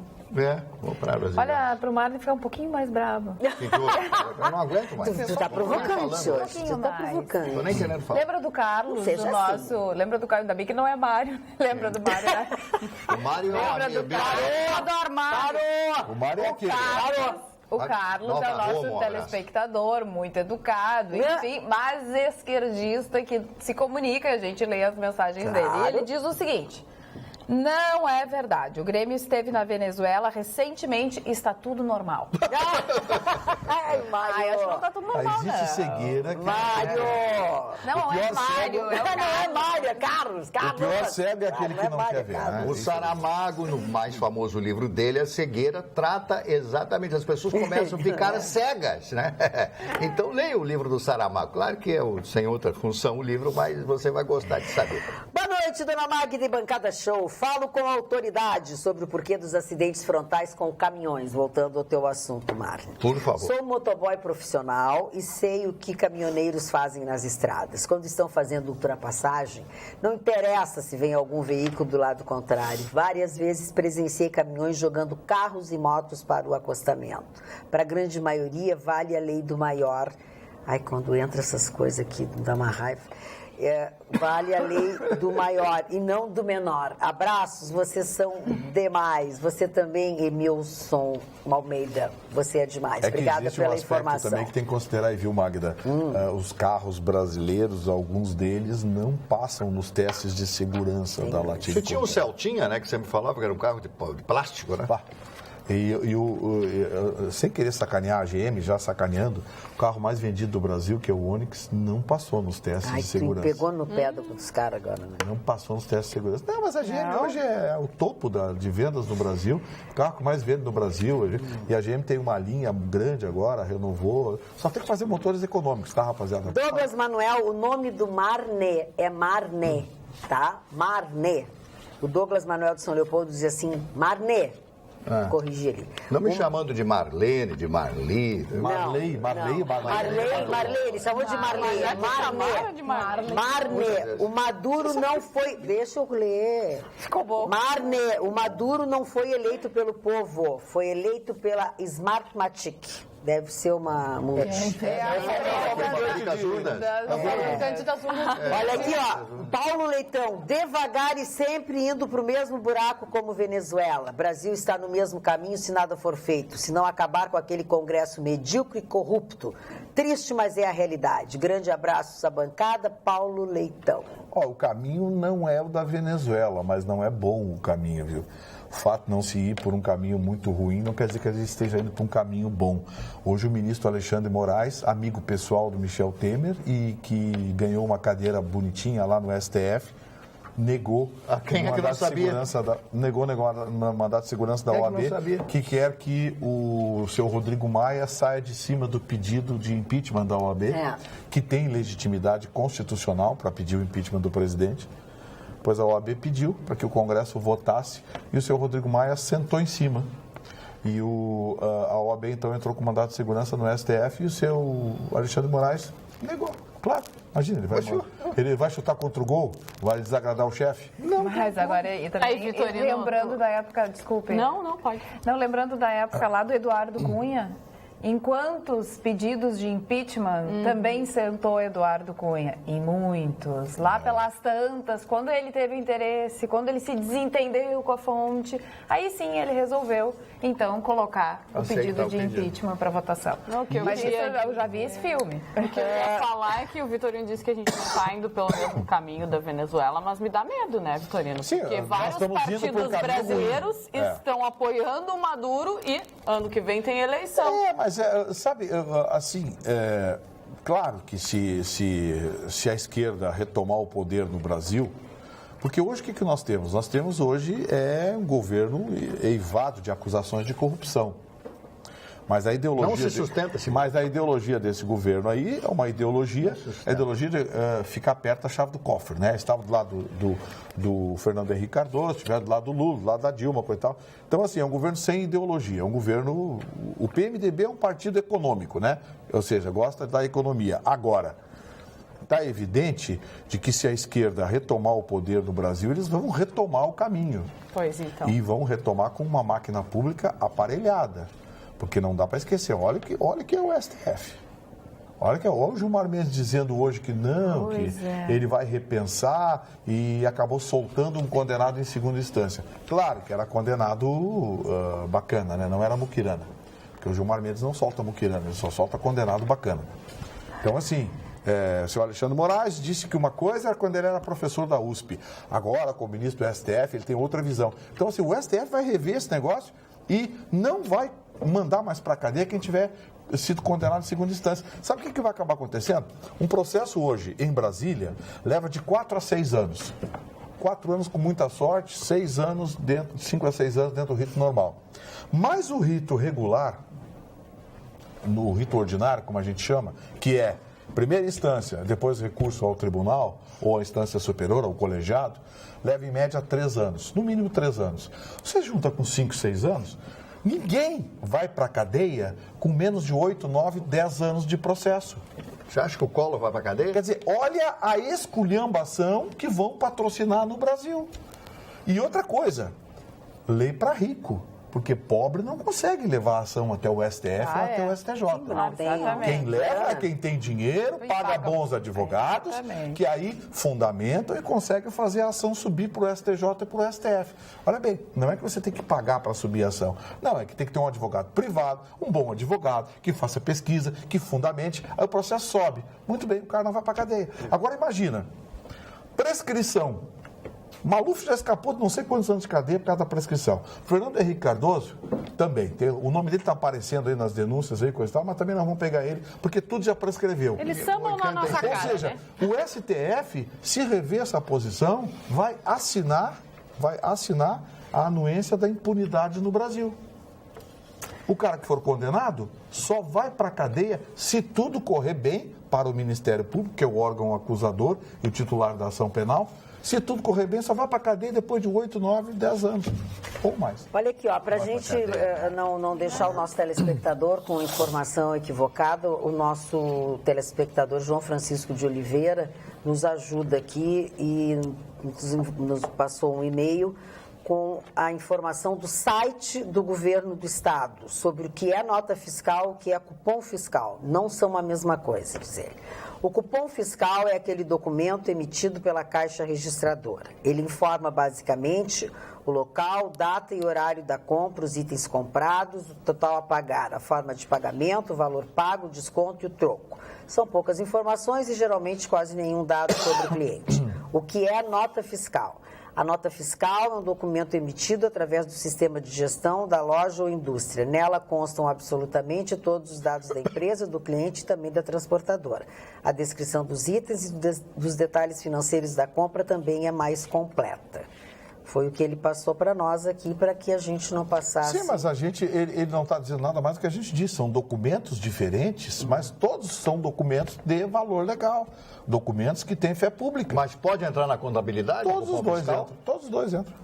Vou para o Brasil. Olha, pro Marlon ficar um pouquinho mais bravo. Eu não aguento mais. Tu tá provocante hoje. Tu tá provocante. Tô nem querendo falar. Lembra do Carlos, Seja do nosso... Lembra do Carlos, ainda bem que não é Mário. Lembra do Mário, né? O Mário Lembra do Carlos? Adoro Mário. O Mário é aquele. O Carlos é o nosso telespectador, muito educado, enfim, mas esquerdista que se comunica, a gente lê as mensagens dele. E ele diz o seguinte... Não é verdade. O Grêmio esteve na Venezuela recentemente e está tudo normal. Mário. Acho que não está tudo normal, Existe né? cegueira. Mário! Não é Mário, Não é Mário, é Carlos. O pior cego é aquele que não quer ver, né? O Saramago, no mais famoso livro dele, A Cegueira, trata exatamente, as pessoas começam a ficar cegas, né? Então leia o livro do Saramago. Claro que é sem outra função o livro, mas você vai gostar de saber. Boa noite, dona Magda e Bancada Show. Falo com a autoridade sobre o porquê dos acidentes frontais com caminhões. Voltando ao teu assunto, Marlon. Por favor. Sou motoboy profissional e sei o que caminhoneiros fazem nas estradas. Quando estão fazendo ultrapassagem, não interessa se vem algum veículo do lado contrário. Várias vezes presenciei caminhões jogando carros e motos para o acostamento. Para a grande maioria, vale a lei do maior. Ai, quando entra essas coisas aqui, dá uma raiva. vale a lei do maior e não do menor. Abraços, vocês são demais. Você também, Emilson Almeida, você é demais. Obrigada pela informação. Também que tem que considerar aí, viu, Magda? Os carros brasileiros, alguns deles não passam nos testes de segurança da Latina. Você tinha um Celtinha, né, que você me falava que era um carro de plástico, né? Sem querer sacanear a GM, já sacaneando, o carro mais vendido do Brasil, que é o Onix, não passou nos testes de segurança. Pegou no pé dos caras agora, né? Não passou nos testes de segurança. Não, mas a GM hoje é o topo de vendas no Brasil, o carro que mais vende no Brasil. E a GM tem uma linha grande agora, renovou. Só tem que fazer motores econômicos, tá, rapaziada? Douglas Manuel, o nome do Marne é Marne, tá? Marne. O Douglas Manuel de São Leopoldo dizia assim, Marne. Corrigir ele. Não me chamando de Marlene, de Marli. Marley, ele chamou de Marley. Marne. O Maduro não foi... Deixa eu ler. Ficou bom. Marne. O Maduro não foi eleito pelo povo, foi eleito pela Smartmatic. Deve ser uma multa. Olha aqui, ó. Paulo Leitão, devagar e sempre indo para o mesmo buraco como Venezuela. Brasil está no mesmo caminho se nada for feito, se não acabar com aquele Congresso medíocre e corrupto. Triste, mas é a realidade. Grande abraço à bancada, Paulo Leitão. O caminho não é o da Venezuela, mas não é bom o caminho, viu? O fato de não se ir por um caminho muito ruim não quer dizer que a gente esteja indo por um caminho bom. Hoje o ministro Alexandre Moraes, amigo pessoal do Michel Temer e que ganhou uma cadeira bonitinha lá no STF, negou negou o mandato de segurança da OAB, que quer que o seu Rodrigo Maia saia de cima do pedido de impeachment da OAB, que tem legitimidade constitucional para pedir o impeachment do presidente. Pois a OAB pediu para que o Congresso votasse e o seu Rodrigo Maia sentou em cima. E a OAB então entrou com mandato de segurança no STF e o seu Alexandre Moraes negou. Claro, imagina, ele vai chutar contra o gol? Vai desagradar o chefe? Não. Mas agora aí também, lembrando da época, desculpe. Não, pode. Não, lembrando da época lá do Eduardo Cunha, em quantos pedidos de impeachment também sentou Eduardo Cunha? Em muitos. Lá pelas tantas, quando ele teve interesse, quando ele se desentendeu com a fonte, aí sim ele resolveu, então, colocar o pedido de impeachment para votação. Mas eu já vi esse filme. O que eu ia falar é que o Vitorino disse que a gente não está indo pelo mesmo caminho da Venezuela, mas me dá medo, né, Vitorino? Sim, porque vários partidos brasileiros estão apoiando o Maduro e ano que vem tem eleição. Mas sabe, assim, claro que se a esquerda retomar o poder no Brasil, porque hoje o que nós temos? Nós temos hoje um governo eivado de acusações de corrupção. Mas a ideologia, não se sustenta, mas a ideologia desse governo aí é uma ideologia, a ideologia de ficar perto da chave do cofre, né? Estava do lado do Fernando Henrique Cardoso, estiver do lado do Lula, do lado da Dilma, coisa e tal. Então, assim, é um governo sem ideologia, é um governo... O PMDB é um partido econômico, né? Ou seja, gosta da economia. Agora, está evidente de que se a esquerda retomar o poder no Brasil, eles vão retomar o caminho. Pois então. E vão retomar com uma máquina pública aparelhada. Porque não dá para esquecer, olha que é o STF. Olha o Gilmar Mendes dizendo hoje que não, ele vai repensar e acabou soltando um condenado em segunda instância. Claro que era condenado bacana, né? Não era muquirana. Porque o Gilmar Mendes não solta muquirana, ele só solta condenado bacana. Então, assim, o senhor Alexandre Moraes disse que uma coisa era quando ele era professor da USP. Agora, como ministro do STF, ele tem outra visão. Então, assim, o STF vai rever esse negócio e não vai mandar mais para a cadeia quem tiver sido condenado em segunda instância. Sabe o que vai acabar acontecendo? Um processo hoje em Brasília leva de 4 a 6 anos. 4 anos com muita sorte, 6 anos dentro, 5 a 6 anos dentro do rito normal. Mas o rito regular, no rito ordinário, como a gente chama, que é primeira instância, depois recurso ao tribunal, ou à instância superior, ao colegiado, leva em média 3 anos, no mínimo 3 anos. Você junta com 5, 6 anos, ninguém vai para a cadeia com menos de 8, 9, 10 anos de processo. Você acha que o Collor vai para a cadeia? Quer dizer, olha a esculhambação que vão patrocinar no Brasil. E outra coisa, lei para rico. Porque pobre não consegue levar a ação até o STF ou até o STJ. Não tem. Quem leva é quem tem dinheiro, paga bons advogados, que aí fundamentam e conseguem fazer a ação subir para o STJ e para o STF. Olha bem, não é que você tem que pagar para subir a ação. Não, é que tem que ter um advogado privado, um bom advogado, que faça pesquisa, que fundamente, aí o processo sobe. Muito bem, o cara não vai para a cadeia. Agora imagina, prescrição. Maluf já escapou de não sei quantos anos de cadeia por causa da prescrição. Fernando Henrique Cardoso também. O nome dele está aparecendo aí nas denúncias, aí, coisa e tal, mas também nós vamos pegar ele, porque tudo já prescreveu. Eles sambam na nossa cara, Ou seja, né? o STF, se rever essa posição, vai assinar a anuência da impunidade no Brasil. O cara que for condenado só vai para a cadeia se tudo correr bem para o Ministério Público, que é o órgão acusador e o titular da ação penal. Se tudo correr bem, só vai para a cadeia depois de 8, 9, 10 anos ou mais. Olha aqui, ó, para a gente não deixar o nosso telespectador com informação equivocada, o nosso telespectador João Francisco de Oliveira nos ajuda aqui e nos passou um e-mail com a informação do site do governo do estado sobre o que é nota fiscal, o que é cupom fiscal. Não são a mesma coisa, diz ele. O cupom fiscal é aquele documento emitido pela Caixa Registradora. Ele informa basicamente o local, data e horário da compra, os itens comprados, o total a pagar, a forma de pagamento, o valor pago, o desconto e o troco. São poucas informações e geralmente quase nenhum dado sobre o cliente. O que é nota fiscal? A nota fiscal é um documento emitido através do sistema de gestão da loja ou indústria. Nela constam absolutamente todos os dados da empresa, do cliente e também da transportadora. A descrição dos itens e dos detalhes financeiros da compra também é mais completa. Foi o que ele passou para nós aqui, para que a gente não passasse... Sim, mas ele não está dizendo nada mais do que a gente diz. São documentos diferentes, mas todos são documentos de valor legal. Documentos que têm fé pública. Mas pode entrar na contabilidade? Todos os dois entram. Todos os dois entram.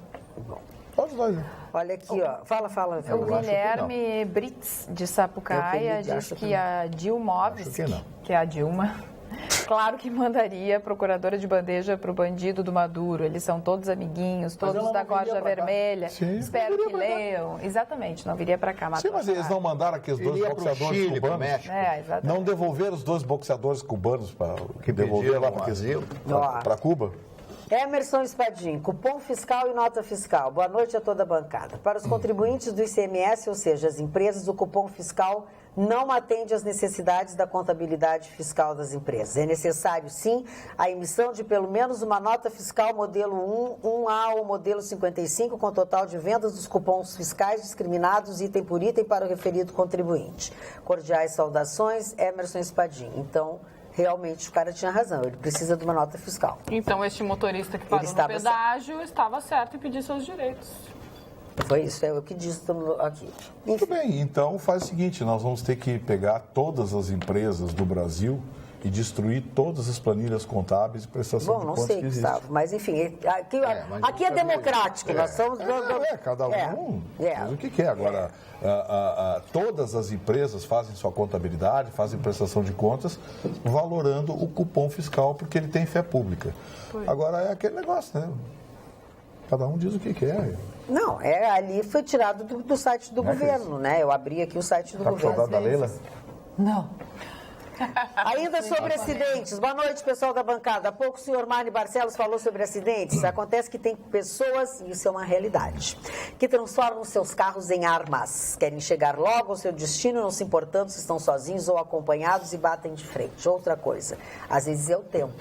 Todos os dois entram. Olha aqui, ó. Fala. O Guilherme Brits, de Sapucaia, diz que a Dilmovski, que é a Dilma... Claro que mandaria a procuradora de bandeja para o bandido do Maduro. Eles são todos amiguinhos, todos da corja vermelha. Sim, espero que leiam. Exatamente, não viria para cá. Sim, mas eles não mandaram aqui os dois boxeadores cubanos. Não devolveram os dois boxeadores cubanos para devolver lá para Cuba? Emerson Espadim, cupom fiscal e nota fiscal. Boa noite a toda a bancada. Para os contribuintes do ICMS, ou seja, as empresas, o cupom fiscal não atende às necessidades da contabilidade fiscal das empresas. É necessário, sim, a emissão de pelo menos uma nota fiscal modelo 1, 1A ou modelo 55, com total de vendas dos cupons fiscais discriminados item por item para o referido contribuinte. Cordiais saudações, Emerson Espadim. Então, realmente o cara tinha razão, ele precisa de uma nota fiscal. Então, este motorista que parou no pedágio estava certo em pedir seus direitos. Foi isso, é o que disse aqui. Muito bem, então faz o seguinte, nós vamos ter que pegar todas as empresas do Brasil e destruir todas as planilhas contábeis e prestação de contas que existem. Bom, não sei, Gustavo, mas enfim, aqui é democrático, nós somos... cada um diz o que quer. Agora, todas as empresas fazem sua contabilidade, fazem prestação de contas, valorando o cupom fiscal, porque ele tem fé pública. Agora, é aquele negócio, né? Cada um diz o que quer. Não, ali foi tirado do site do governo, né? Eu abri aqui o site do governo. Saudade da Leila? Não. Ainda sobre acidentes. Boa noite, pessoal da bancada. Há pouco o senhor Marne Barcelos falou sobre acidentes. Acontece que tem pessoas, e isso é uma realidade, que transformam seus carros em armas. Querem chegar logo ao seu destino, não se importando se estão sozinhos ou acompanhados, e batem de frente. Outra coisa, às vezes é o tempo.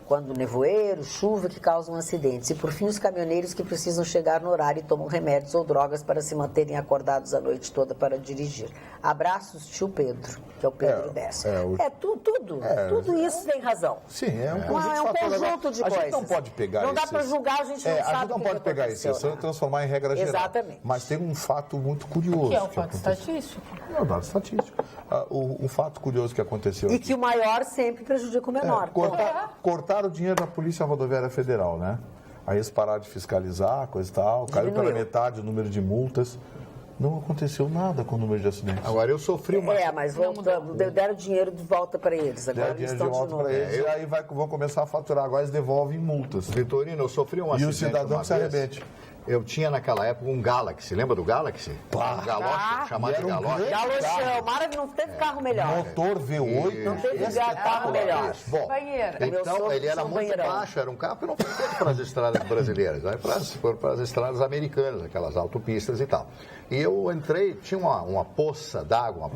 Quando nevoeiro, chuva que causam acidentes. E por fim, os caminhoneiros que precisam chegar no horário e tomam remédios ou drogas para se manterem acordados a noite toda para dirigir. Abraços, tio Pedro, que é o Pedro Dessa. Tudo isso tem razão. Sim, é um conjunto de coisas. A gente não pode pegar Não dá para julgar, a gente não sabe. A gente não pode pegar a exceção e transformar em regra geral. Exatamente. Mas tem um fato muito curioso. Que é o fato estatístico. É o dado estatístico. Um fato curioso que aconteceu aqui. E que o maior sempre prejudica o menor. Cortaram o dinheiro da Polícia Rodoviária Federal, né? Aí eles pararam de fiscalizar, coisa e tal. Caiu pela metade o número de multas. Não aconteceu nada com o número de acidentes. Agora eu sofri uma... mas voltando, deram dinheiro de volta para eles. Agora eles estão de novo. E aí vão começar a faturar. Agora eles devolvem multas. Vitorino, eu sofri um acidente. E o cidadão se arrebente. Eu tinha naquela época um Galaxy, lembra do Galaxy? Um galocha, chamado de galocha. Galochão, maravilhoso, não teve carro melhor. Motor V8. Não teve carro melhor. Bom, Banheira. então ele era muito baixo, era um carro que não foi feito para as estradas brasileiras, né? Para as estradas americanas, aquelas autopistas e tal. E eu entrei, tinha uma poça d'água,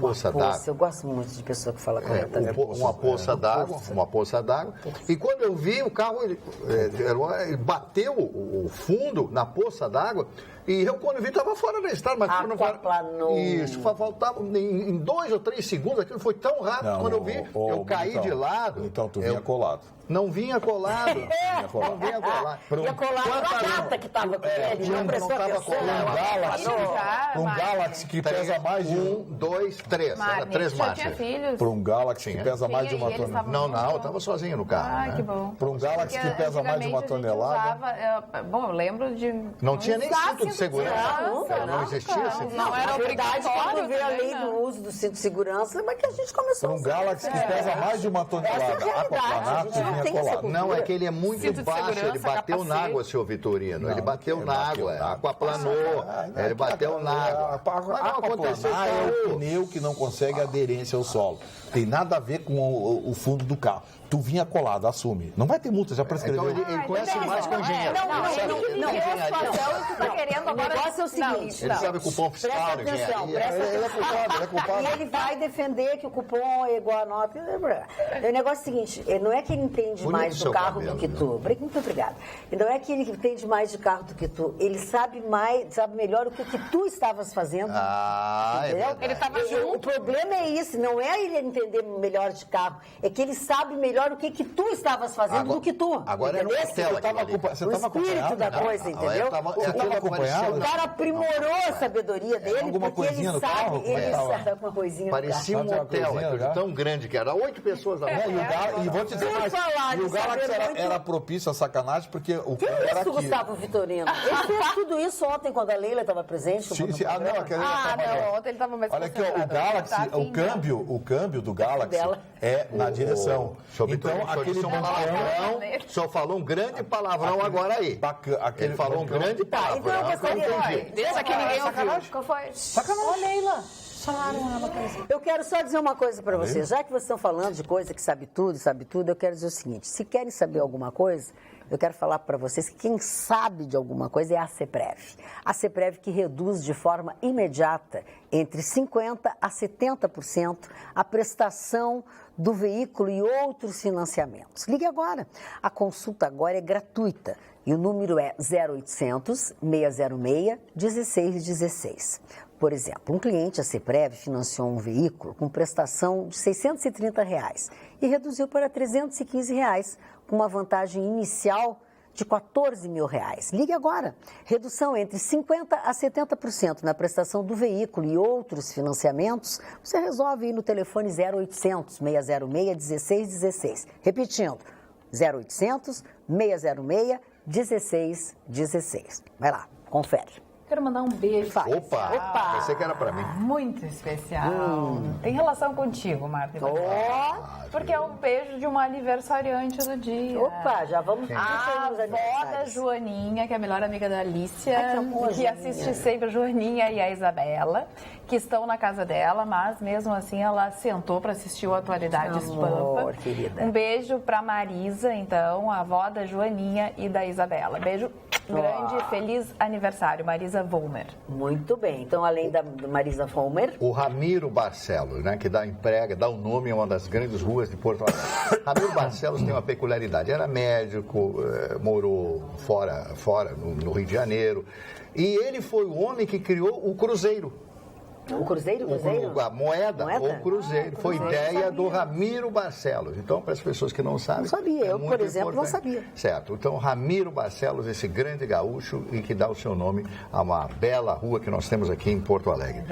Eu gosto muito de pessoa que fala corretamente. uma poça d'água. E quando eu vi o carro, ele bateu o fundo na poça d'água. E eu, quando vi, estava fora da estrada. Mas Aquaplanou. Isso, faltava em 2 ou 3 segundos. Aquilo foi tão rápido. Quando eu vi, eu caí de lado. Então, tu vinha colado. Não vinha colado. Não vinha colado. Ia colado na gata que estava com ele. Não prestou atenção. Um Galaxy que pesa mais de 1, 2, 3. Era 3 marchas. tinha filhos? Para um Galaxy que pesa mais de uma e eles tonelada. estavam Eu estava sozinho no carro. Ai, né? que bom. Para um Galaxy que pesa mais de uma tonelada. Bom, eu lembro de... Não tinha nem cinto de segurança. Não existia cinto de Não era Na verdade, obrigatório. quando veio a lei também, do uso do cinto de segurança, mas que a gente começou Para um Galaxy que pesa mais de uma tonelada, Essa é a realidade, aquaplanato, a gente não vinha tem essa colado. Não, é que ele é muito Cinto de baixo, ele segurança, bateu na capacete. água, seu Vitorino. Ele bateu na água, aquaplanou, ele bateu na água. Mas não aconteceu Aquaplanar é o com pneu que não consegue aderência ao solo. Tem nada a ver com o fundo do carro. Tu vinha colado, assume. Não vai ter multa, já prescreveu. Então ele conhece mais que o engenheiro. O negócio é o seguinte. Ele sabe cupom fiscal, Presta atenção, engenharia. presta atenção. Ele é culpado. E ele vai defender que o cupom é igual a nota. O negócio é o seguinte, não é que ele entende Bonito mais seu do carro cabelo, do que né? tu. Muito obrigada. E não é que ele entende mais de carro do que tu. Ele sabe melhor o que tu estavas fazendo. É Entendeu? verdade. Ele estava junto. O problema é isso, não é ele entender melhor de carro, é que ele sabe melhor o que tu estavas fazendo do que tu. Agora era entendeu? uma tela. Você O estava espírito acompanhado? da coisa, entendeu? Você estava acompanhado? O cara aprimorou a sabedoria dele, alguma porque coisinha ele no carro? sabe, Como é que ele tava? sabe alguma coisinha no carro. Parecia um Sabe uma hotel, coisinha, aquilo já? tão grande que era. 8 pessoas lá dentro. E vou te dizer Por mais, falar e o de Galaxy saber muito- era propício a sacanagem, porque o Que câmbio era isso, aqui. Gustavo Vitorino? Ele fez tudo isso ontem, quando a Leila estava presente. Sim, sim. no programa. Aquele ontem ele estava mais Olha aqui, ó, o concentrado. Galaxy, Tá afim, o câmbio do Galaxy dela. é na direção. Então, aquele palavrão, o senhor falou um grande palavrão agora aí. Ele falou um grande Tá, então eu palavrão que eu gostaria... entendi. Deixa que ninguém ouviu. Qual foi? Ô, Leila, chamaram ela pra isso. Eu quero só dizer uma coisa para vocês. Já que vocês estão falando de coisa que sabe tudo, eu quero dizer o seguinte. Se querem saber alguma coisa, eu quero falar para vocês que quem sabe de alguma coisa é a CEPREV. A CEPREV que reduz de forma imediata, entre 50% a 70%, a prestação do veículo e outros financiamentos. Ligue agora. A consulta agora é gratuita e o número é 0800 606 1616. Por exemplo, um cliente a CEPREV financiou um veículo com prestação de R$ 630 e reduziu para R$ 315, com uma vantagem inicial de R$ 14 mil. Ligue agora. Redução entre 50% a 70% na prestação do veículo e outros financiamentos, você resolve ir no telefone 0800 606 1616. Repetindo, 0800 606 1616. Vai lá, confere. Quero mandar um beijo. Opa! Pensei que era pra mim. Muito especial. Em relação contigo, Marta. Porque é um beijo de uma aniversariante do dia. Opa, já vamos A avó da Joaninha, que é a melhor amiga da Alicia, Ai, que amor, que Joaninha. assiste sempre a Joaninha e a Isabela, que estão na casa dela, mas mesmo assim ela sentou para assistir o Atualidades Amor, Pampa. querida. Um beijo para Marisa, então, a avó da Joaninha e da Isabela. Beijo grande, feliz aniversário, Marisa Volmer. Muito bem. Então, além da Marisa Volmer, O Ramiro Barcelos, né, que dá o nome a uma das grandes ruas de Porto Alegre. Ramiro Barcelos tem uma peculiaridade. Era médico, morou fora no Rio de Janeiro. E ele foi o homem que criou o Cruzeiro. o Cruzeiro? A moeda ou Moeda? Cruzeiro. Foi ideia do Ramiro Barcelos. Então, para as pessoas que não sabem... Não sabia. é Eu, muito por exemplo, não importante. sabia. Certo. Então, Ramiro Barcelos, esse grande gaúcho e que dá o seu nome a uma bela rua que nós temos aqui em Porto Alegre.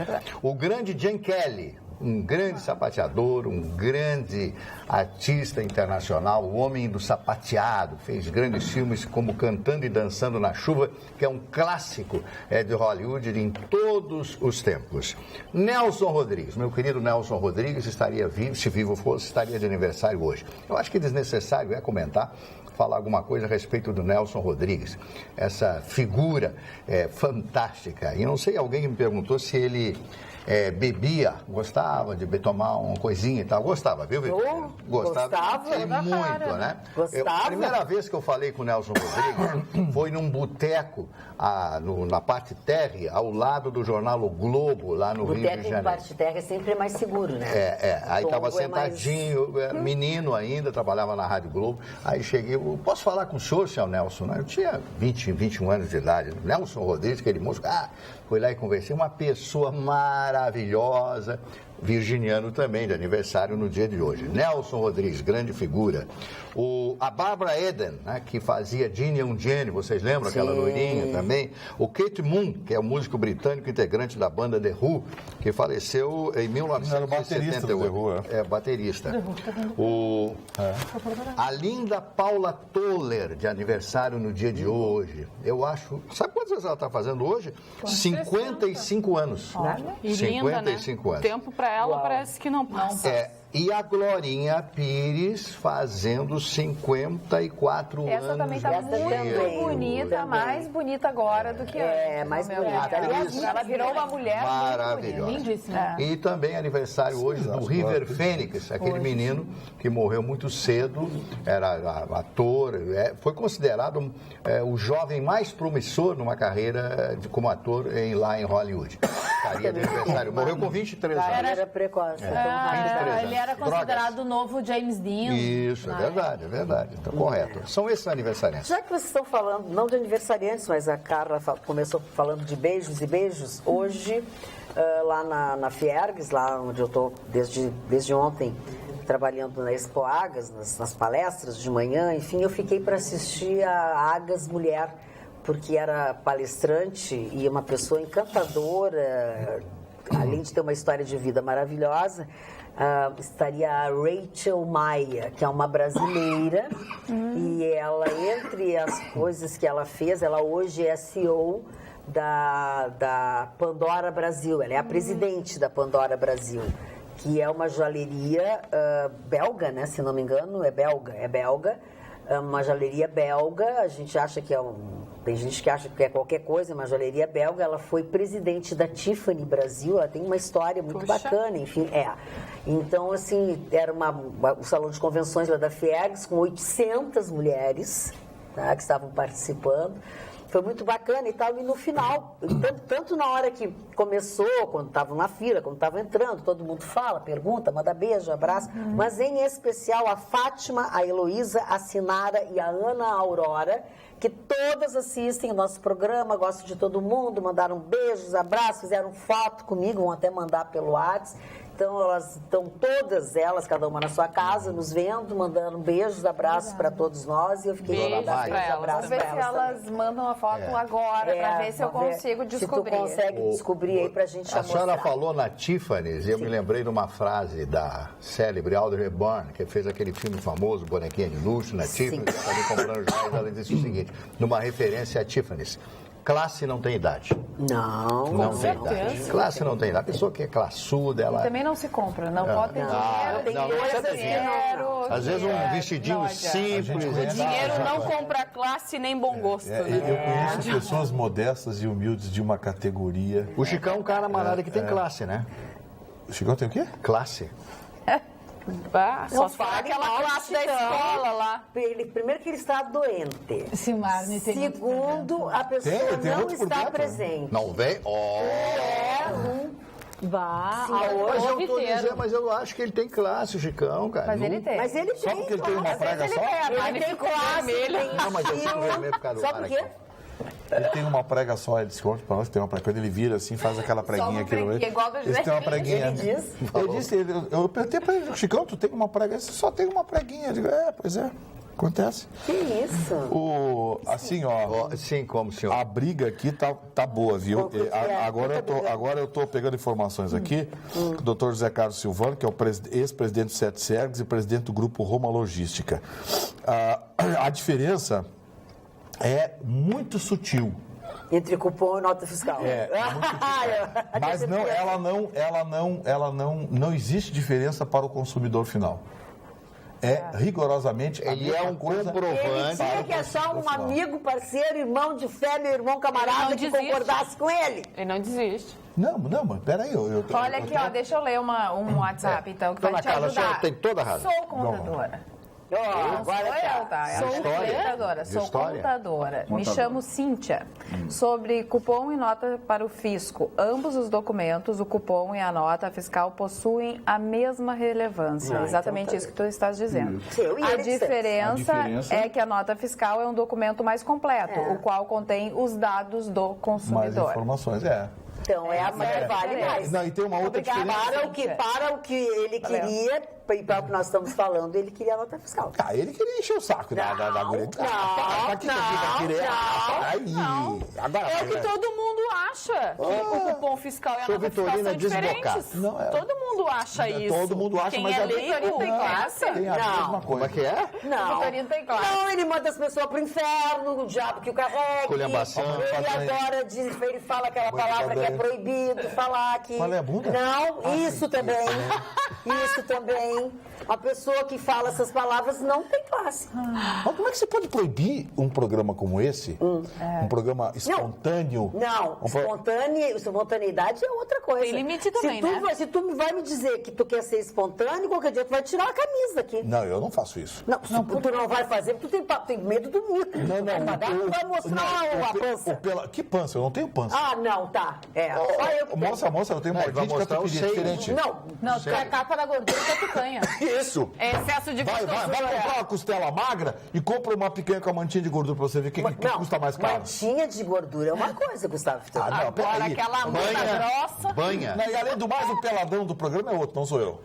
O grande Jan Kelly, um grande sapateador, um grande artista internacional, o homem do sapateado, fez grandes filmes como Cantando e Dançando na Chuva, que é um clássico de Hollywood em todos os tempos. Nelson Rodrigues, meu querido Nelson Rodrigues, estaria vivo, se vivo fosse, estaria de aniversário hoje. Eu acho que desnecessário é comentar falar alguma coisa a respeito do Nelson Rodrigues, essa figura fantástica. E não sei, alguém me perguntou se ele bebia, gostava de tomar uma coisinha e tal. Gostava, viu, Vitor? Gostava. E muito, né? Gostava. A primeira vez que eu falei com o Nelson Rodrigues foi num boteco na parte térrea, ao lado do jornal O Globo, lá no Rio de Janeiro. Boteco em parte térrea é sempre mais seguro, né? Aí estava sentadinho, menino ainda, trabalhava na Rádio Globo. Aí cheguei, posso falar com o senhor, senhor Nelson? Eu tinha 21 anos de idade. Nelson Rodrigues, aquele moço, fui lá e conversei, uma pessoa maravilhosa, virginiano também, de aniversário no dia de hoje. Nelson Rodrigues, grande figura. A Barbara Eden, né, que fazia Ginny and Jenny, vocês lembram? Sim. Aquela loirinha também. O Kate Moon, que é um músico britânico integrante da banda The Who, que faleceu em 1978. Era o baterista do The Who, baterista. A linda Paula Toller, de aniversário no dia de hoje. Eu acho... Sabe quantos anos ela está fazendo hoje? 55 anos. E linda, né? 55 anos. O tempo para ela parece que não passa. E a Glorinha Pires fazendo 54 anos. Essa também está muito bonita, mais bonita agora do que antes. Mais bonita. Ela virou uma mulher maravilhosa. lindíssima. E também aniversário hoje do River Phoenix, aquele menino que morreu muito cedo, era ator, foi considerado o jovem mais promissor numa carreira como ator lá em Hollywood. Estaria de aniversário. Morreu com 23 anos. Era precoce. 23 anos. Ele era considerado o novo James Dean. Isso, é verdade. Então, correto. São esses aniversariantes. Já que vocês estão falando, não de aniversariantes, mas a Carla começou falando de beijos e beijos, hoje, lá na Fiergs, lá onde eu estou desde ontem, trabalhando na Expo Agas, nas palestras de manhã, enfim, eu fiquei para assistir a Agas Mulher, porque era palestrante e uma pessoa encantadora, além de ter uma história de vida maravilhosa. Estaria a Rachel Maia, que é uma brasileira, e ela, entre as coisas que ela fez, ela hoje é CEO da Pandora Brasil, ela é a presidente da Pandora Brasil, que é uma joalheria belga, né, se não me engano, é belga, uma joalheria belga, a gente acha que tem gente que acha que é qualquer coisa, uma joalheria belga. Ela foi presidente da Tiffany Brasil, ela tem uma história muito bacana, enfim, Então, assim, era o salão de convenções lá da Fiergs, com 800 mulheres, tá, que estavam participando. Foi muito bacana e tal, e no final, tanto na hora que começou, quando estavam na fila, quando estavam entrando, todo mundo fala, pergunta, manda beijo, abraço, mas em especial a Fátima, a Heloísa, a Sinara e a Ana Aurora, que todas assistem o nosso programa, gostam de todo mundo, mandaram beijos, abraços, fizeram foto comigo, vão até mandar pelo WhatsApp. Então, elas estão todas elas, cada uma na sua casa, nos vendo, mandando beijos, abraços para todos nós. E eu fiquei beijos para elas. Vamos ver se elas mandam a foto agora, para ver se eu consigo descobrir. Se tu consegue descobrir aí para a gente A senhora falou na Tiffany's, e eu me lembrei de uma frase da célebre Audrey Hepburn, que fez aquele filme famoso, Bonequinha de Luxo, na Tiffany's, que está ali comprando jornais, ela disse o seguinte, numa referência a Tiffany's: classe não tem idade. Não tem idade. Classe não tem idade. A pessoa que é classuda, ela... E também não se compra, não pode ter dinheiro. Tem coisas que Às vezes um vestidinho simples. O dinheiro não compra classe nem bom gosto, né? Eu conheço pessoas modestas e humildes de uma categoria. O Chicão é um cara amarado que tem classe, né? O Chicão tem o quê? Classe. Só se for aquela classe da escola lá. Primeiro que ele está doente. Marne tem Segundo, a pessoa Tem não outro por está dentro. presente. Não vem? Mas eu acho que ele tem classe, o Chicão, cara. Mas ele tem. Mas ele Só tem. porque ele tem uma prega só? Ele tem classe, tem Não, mas eu fico estilo. vermelho por causa do Sabe cara por quê? aqui. Ele tem uma prega só, ele desconta pra nós, tem uma prega. Quando ele vira assim, faz aquela preguinha aqui no meio. igual do Esse tem uma preguinha. Ele diz. Eu disse, eu perguntei pra ele, Chicão, tu tem uma prega? Ele só tem uma preguinha. Eu digo, pois é, acontece. Que isso? Assim, ó. Sim, como senhor. A briga aqui tá boa, viu? Agora eu tô pegando informações aqui do Dr. José Carlos Silvano, que é o ex-presidente do Sete Sergs e presidente do grupo Roma Logística. A diferença é muito sutil. Entre cupom e nota fiscal. Mas não existe diferença para o consumidor final. é rigorosamente a Ele mesma é um coisa. Ele comprovante. tinha que achar um amigo, parceiro, irmão de fé, meu irmão Ele camarada não que desiste. concordasse com ele. Ele não desiste. Não, mas peraí. Olha aqui, ó, deixa eu ler um WhatsApp, então, que vai Dona te Carla, a ajudar. senhora tem toda a razão. Sou contadora. Ó, Não sou eu, tá? De Sou história? contadora. De Sou história? contadora. Me chamo Cíntia. Sobre cupom e nota para o fisco. Ambos os documentos, o cupom e a nota fiscal, possuem a mesma relevância. Exatamente então tá. isso que tu estás dizendo. Eu ia A dizer. diferença A diferença é que a nota fiscal é um documento mais completo, É. o qual contém os dados do Mais consumidor. informações, Então, é a mais é a vale diferença. mais. Não, e tem uma outra Obrigada. diferença. Para o que ele queria, e para o que nós estamos falando, ele queria a nota fiscal. Ah, ele queria encher o saco da guria. Pra que vai querer? Aí. Agora, É o que todo mundo acha, que o cupom fiscal e a Sou nota fiscal Vitorina são diferentes. desbocada. Não, é. Todo mundo acha isso. Todo mundo acha, Quem mas é a leigo, Vitorina tem classe. tem a Não. mesma Como coisa. é que é? Não. O Vitorino tem classe. Não, ele manda as pessoas pro inferno, o diabo que o carregue. Esculhambação. Ele adora, ele fala aquela palavra que é proibido falar aqui. Qual é a bunda? Não, isso também. Isso também. A pessoa que fala essas palavras não tem classe. Mas como é que você pode proibir um programa como esse? Um programa espontâneo? Não, espontaneidade é outra coisa. Tem limite também, Se tu vai me dizer que tu quer ser espontâneo, qualquer dia tu vai tirar a camisa aqui. Não, eu não faço isso. Não, tu não vai fazer porque tu tem medo do mico. Não. Tu vai mostrar a pança. Que pança? Eu não tenho pança. Ah, não, tá. É. Só eu que tenho. Moça, eu tenho Ele vai mordida de mostrar o catupiry, é seio. diferente. Não, Não, a capa da gordura da picanha. Isso. É excesso de Vai comprar uma costela magra e compra uma picanha com a mantinha de gordura pra você ver o que custa mais caro. mantinha de gordura é uma coisa, Gustavo. Ah, não, Agora peraí. aquela manta grossa. Banha. Não, e além do mais, o peladão do programa é outro, não sou eu.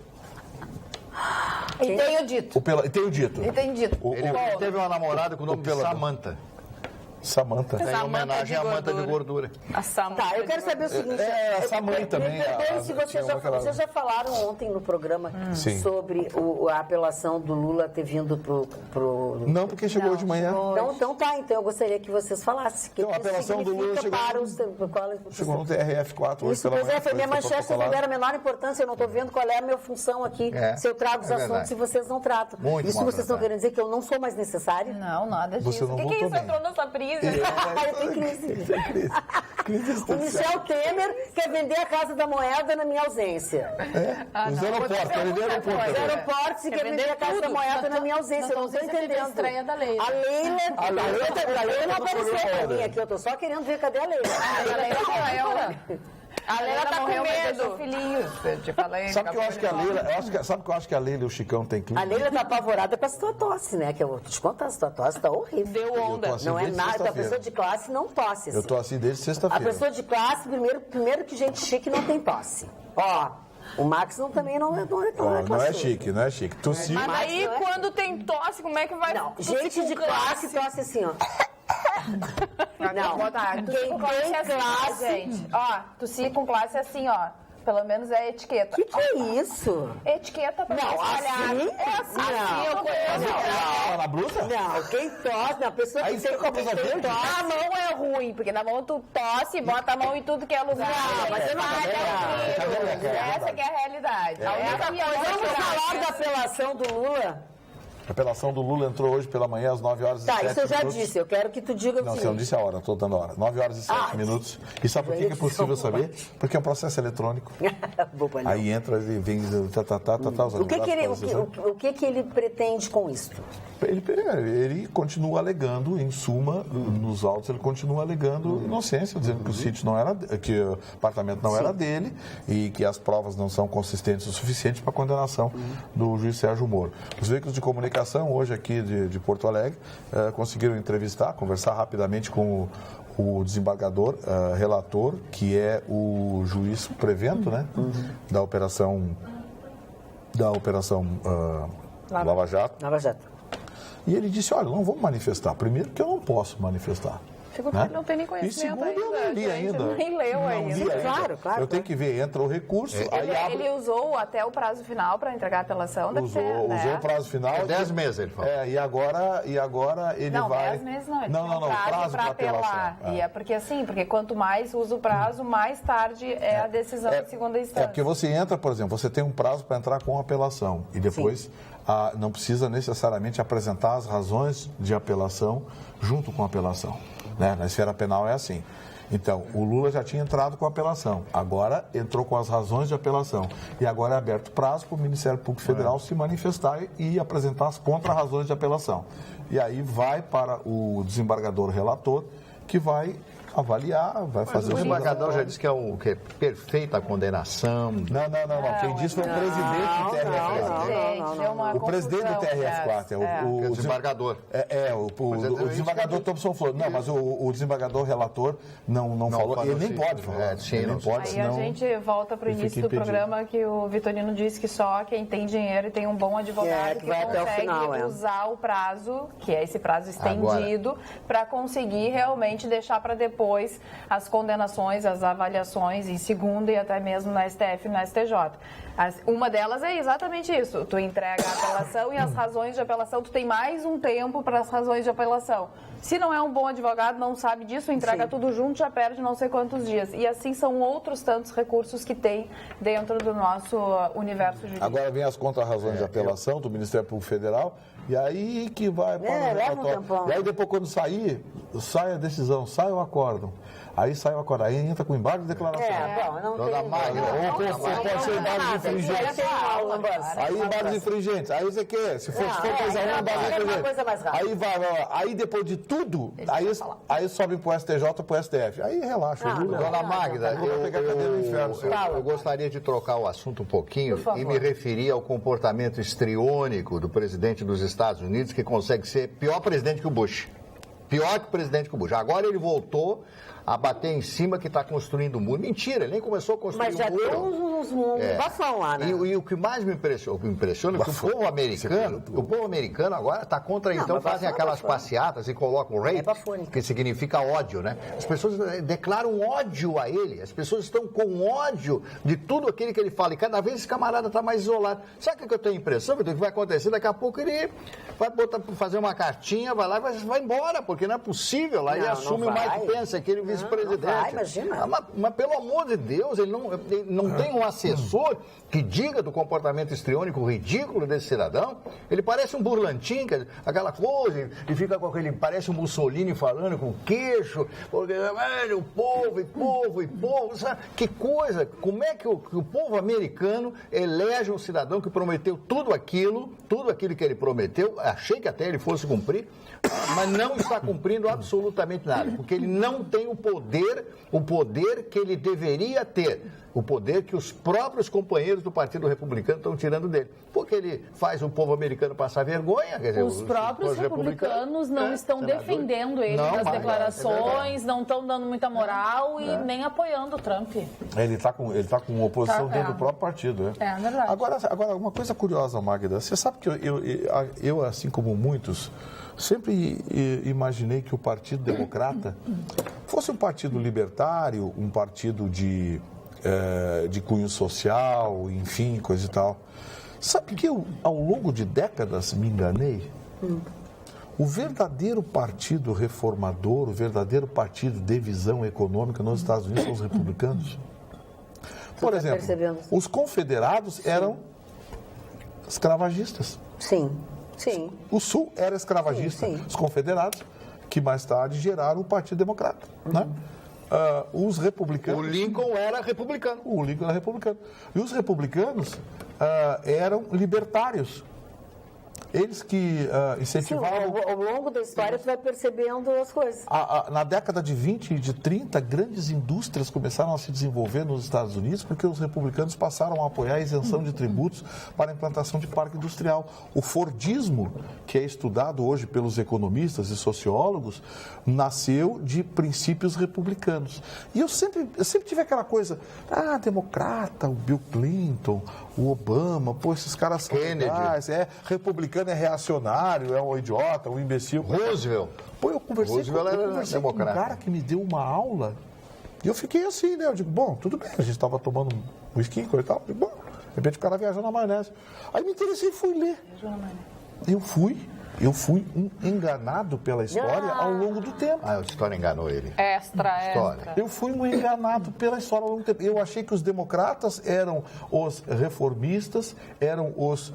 E tenho dito. E tenho dito. Entendido. Ele teve uma namorada com o nome de peladão. Samanta. Samanta. Em homenagem à manta de gordura. A Samanta. Tá, eu quero saber o seguinte. Essa mãe também. Me perdoe se vocês já falaram ontem no programa Sim. sobre a apelação do Lula ter vindo pro... Não, porque chegou hoje de manhã. Então eu gostaria que vocês falassem. Então, a apelação do Lula chegou no TRF4 hoje Isso, pela pois manhã. é, foi minha foi manchete, não protocolado. deram a menor importância, eu não estou vendo qual é a minha função aqui, É, se eu trago os é assuntos verdade. e vocês não tratam. Muito Isso mal vocês estão tratado. querendo dizer que eu não sou mais necessária? Não, nada Você disso. não O que é voltou isso? bem. Entrou nessa crise. Eu tenho crise. Crise O existencial. Michel Temer quer vender a Casa da Moeda na minha ausência. Os aeroportos, ele deu aeroporto. Os agora. aeroportos quer vender a Casa da Moeda na minha ausência. Eu não estou entendendo. A estreia da Leila. A Leila não apareceu pra mim aqui. Eu estou só querendo ver cadê a Leila. A Leila tá com morreu, mas medo. Filhinhos, eu te falei. Sabe que eu acho que a Leila, sabe que eu acho que a Leila e o Chicão têm clima? A Leila tá apavorada com a sua tosse, né? Que eu vou te contar, a sua tosse tá horrível. Deu Eu onda. tô assim Não é desde nada, a sexta-feira. pessoa de classe não tosse. Eu assim. tô assim desde A sexta-feira. pessoa de classe, primeiro que gente chique não tem tosse. Ó, o Max também não é Ó, não é classudo. chique, não é chique. Tossir. Mas daí, não é? quando tem tosse, como é que vai... Não, tossir gente com de classe tosse assim, ó. Não, Boa tarde. quem Com classe tem é assim, classe... gente. Ó, tossir com classe é assim, ó. Pelo menos é etiqueta. Que é isso? Etiqueta pra Não, espalhar. assim? É assim, Não. eu conheço. Tá na blusa? Não, quem tosse, a pessoa Aí que você tem, com a blusa quem verde? tosse... Na mão é ruim, porque na mão tu tosse, bota a mão em tudo que é lugar. Não, mas eu não espalha vou o Cadê a vírus. minha cara? Essa que é a realidade. A única coisa, vamos falar da apelação do Lula? A apelação do Lula entrou hoje pela manhã às 9 horas e Tá, 7 isso eu já minutos. disse, eu quero que tu diga o Não, você não seguinte. disse a hora, estou dando a hora. 9 horas e 7 minutos. E sabe por que é possível saber? Porque é um processo eletrônico. Bobalhão. Aí entra e vem os O que ele pretende com isso? Ele continua alegando, em suma, nos autos, ele continua alegando inocência, dizendo que o sítio não era, que o apartamento não era dele e que as provas não são consistentes o suficiente para a condenação do juiz Sérgio Moro. Os veículos de comunicação, hoje aqui de Porto Alegre, conseguiram conversar rapidamente com o desembargador, relator, que é o juiz prevento, né, da operação Lava Jato. Lava Jato. E ele disse, olha, não vou manifestar. Primeiro que eu não posso manifestar. Segundo, ele não tem nem E conhecimento segundo, eu nem li A gente ainda. nem leu Não ainda. li ainda. Claro. Eu tenho que ver, entra o recurso, aí abre... Ele usou até o prazo final para entregar a apelação, deve Usou, ser, né? usou o prazo final. É 10 meses, ele falou. E agora ele Não, vai... 10 meses não, ele Não, tinha um prazo para apelar. É. E é porque quanto mais usa o prazo, mais tarde é a decisão em segunda instância. É porque você entra, por exemplo, você tem um prazo para entrar com apelação e depois não precisa necessariamente apresentar as razões de apelação junto com a apelação. Né? Na esfera penal é assim. Então, o Lula já tinha entrado com a apelação, agora entrou com as razões de apelação. E agora é aberto prazo para o Ministério Público Federal se manifestar e apresentar as contra-razões de apelação. E aí vai para o desembargador relator, que vai avaliar, vai fazer O desembargador já disse que é perfeita condenação. Não. Quem disse foi o presidente do TRF4. O presidente do TRF4 O desembargador. O desembargador Thompson falou. Não, mas o desembargador relator não falou. Ele nem pode falar. Ele nem pode, Aí a gente volta para o início do programa que o Vitorino disse que só quem tem dinheiro e tem um bom advogado que consegue usar o prazo, que é esse prazo estendido, para conseguir realmente deixar para depois as condenações, as avaliações em segunda e até mesmo na STF e na STJ. Uma delas é exatamente isso. Tu entrega a apelação e as razões de apelação, tu tem mais um tempo para as razões de apelação. Se não é um bom advogado, não sabe disso, entrega tudo junto, já perde não sei quantos dias. E assim são outros tantos recursos que tem dentro do nosso universo jurídico. Agora vem as contra-razões de apelação do Ministério Público Federal, e aí que vai para o relatório. E aí depois, quando sai a decisão, sai o acórdão. Aí sai o acórdão, aí entra com embargo de declaração. Dona Magda. Pode ser embargo de infringente. Aí embargo de infringente. Aí você quer, se for coisa ruim, embargo de infringente. Aí vai, aí depois de tudo, aí sobe pro STJ ou pro STF. Aí relaxa. Dona Magda, eu gostaria de trocar o assunto um pouquinho e me referir ao comportamento histriônico do presidente dos Estados Unidos, que consegue ser pior presidente que o Bush. Pior que o presidente que o Bush. Agora ele voltou a bater em cima que está construindo o muro. Mentira, ele nem começou a construir o muro. Mas já tem uns bafão lá, né? E o que mais me impressiona é que o povo americano agora está contra ele. Então fazem aquelas passeatas e colocam hate, que significa ódio, né? As pessoas declaram ódio a ele, as pessoas estão com ódio de tudo aquilo que ele fala. E cada vez esse camarada está mais isolado. Sabe o que eu tenho a impressão, Vitor, que vai acontecer? Daqui a pouco ele vai fazer uma cartinha, vai lá e vai embora, porque não é possível. Lá ele assume o Mike Pence, aquele vice-presidente. Imagina. Mas pelo amor de Deus, ele não tem um assessor que diga do comportamento histriônico ridículo desse cidadão. Ele parece um burlantim, aquela coisa, e fica com aquele, parece um Mussolini falando com queixo, porque o povo, sabe? Que coisa, como é que o povo americano elege um cidadão que prometeu tudo aquilo que ele prometeu, achei que até ele fosse cumprir, mas não está cumprindo absolutamente nada, porque ele não tem o poder que ele deveria ter, o poder que os próprios companheiros do Partido Republicano estão tirando dele, porque ele faz o povo americano passar vergonha. Quer dizer, os próprios republicanos não estão defendendo ele nas declarações, não estão dando muita moral e nem apoiando o Trump. Ele está com oposição dentro do próprio partido. É verdade. Agora, uma coisa curiosa, Magda, você sabe que eu assim como muitos, sempre imaginei que o Partido Democrata fosse um partido libertário, um partido de cunho social, enfim, coisa e tal. Sabe que eu, ao longo de décadas, me enganei? O verdadeiro partido reformador, o verdadeiro partido de visão econômica nos Estados Unidos são os republicanos. Por exemplo, os confederados eram escravagistas. Sim. O Sul era escravagista. Os confederados, que mais tarde geraram o Partido Democrata, né? Os republicanos... O Lincoln era republicano. E os republicanos eram libertários. Eles que incentivavam... Sim, ao longo da história, tu vai percebendo as coisas. Na década de 20 e de 30, grandes indústrias começaram a se desenvolver nos Estados Unidos porque os republicanos passaram a apoiar a isenção de tributos para a implantação de parque industrial. O Fordismo, que é estudado hoje pelos economistas e sociólogos, nasceu de princípios republicanos. E eu sempre tive aquela coisa, democrata, o Bill Clinton, o Obama, pô, esses caras são legais, republicano é reacionário, é um idiota, um imbecil. Roosevelt. Pô, eu conversei com um cara que me deu uma aula e eu fiquei assim, né? Eu digo, bom, tudo bem, a gente estava tomando um whisky e tal, eu digo, bom, de repente o cara viajou na maionese. Aí me interessei e fui ler. Eu fui enganado pela história ao longo do tempo. A história enganou ele. Extra. Eu fui enganado pela história ao longo do tempo. Eu achei que os democratas eram os reformistas, eram os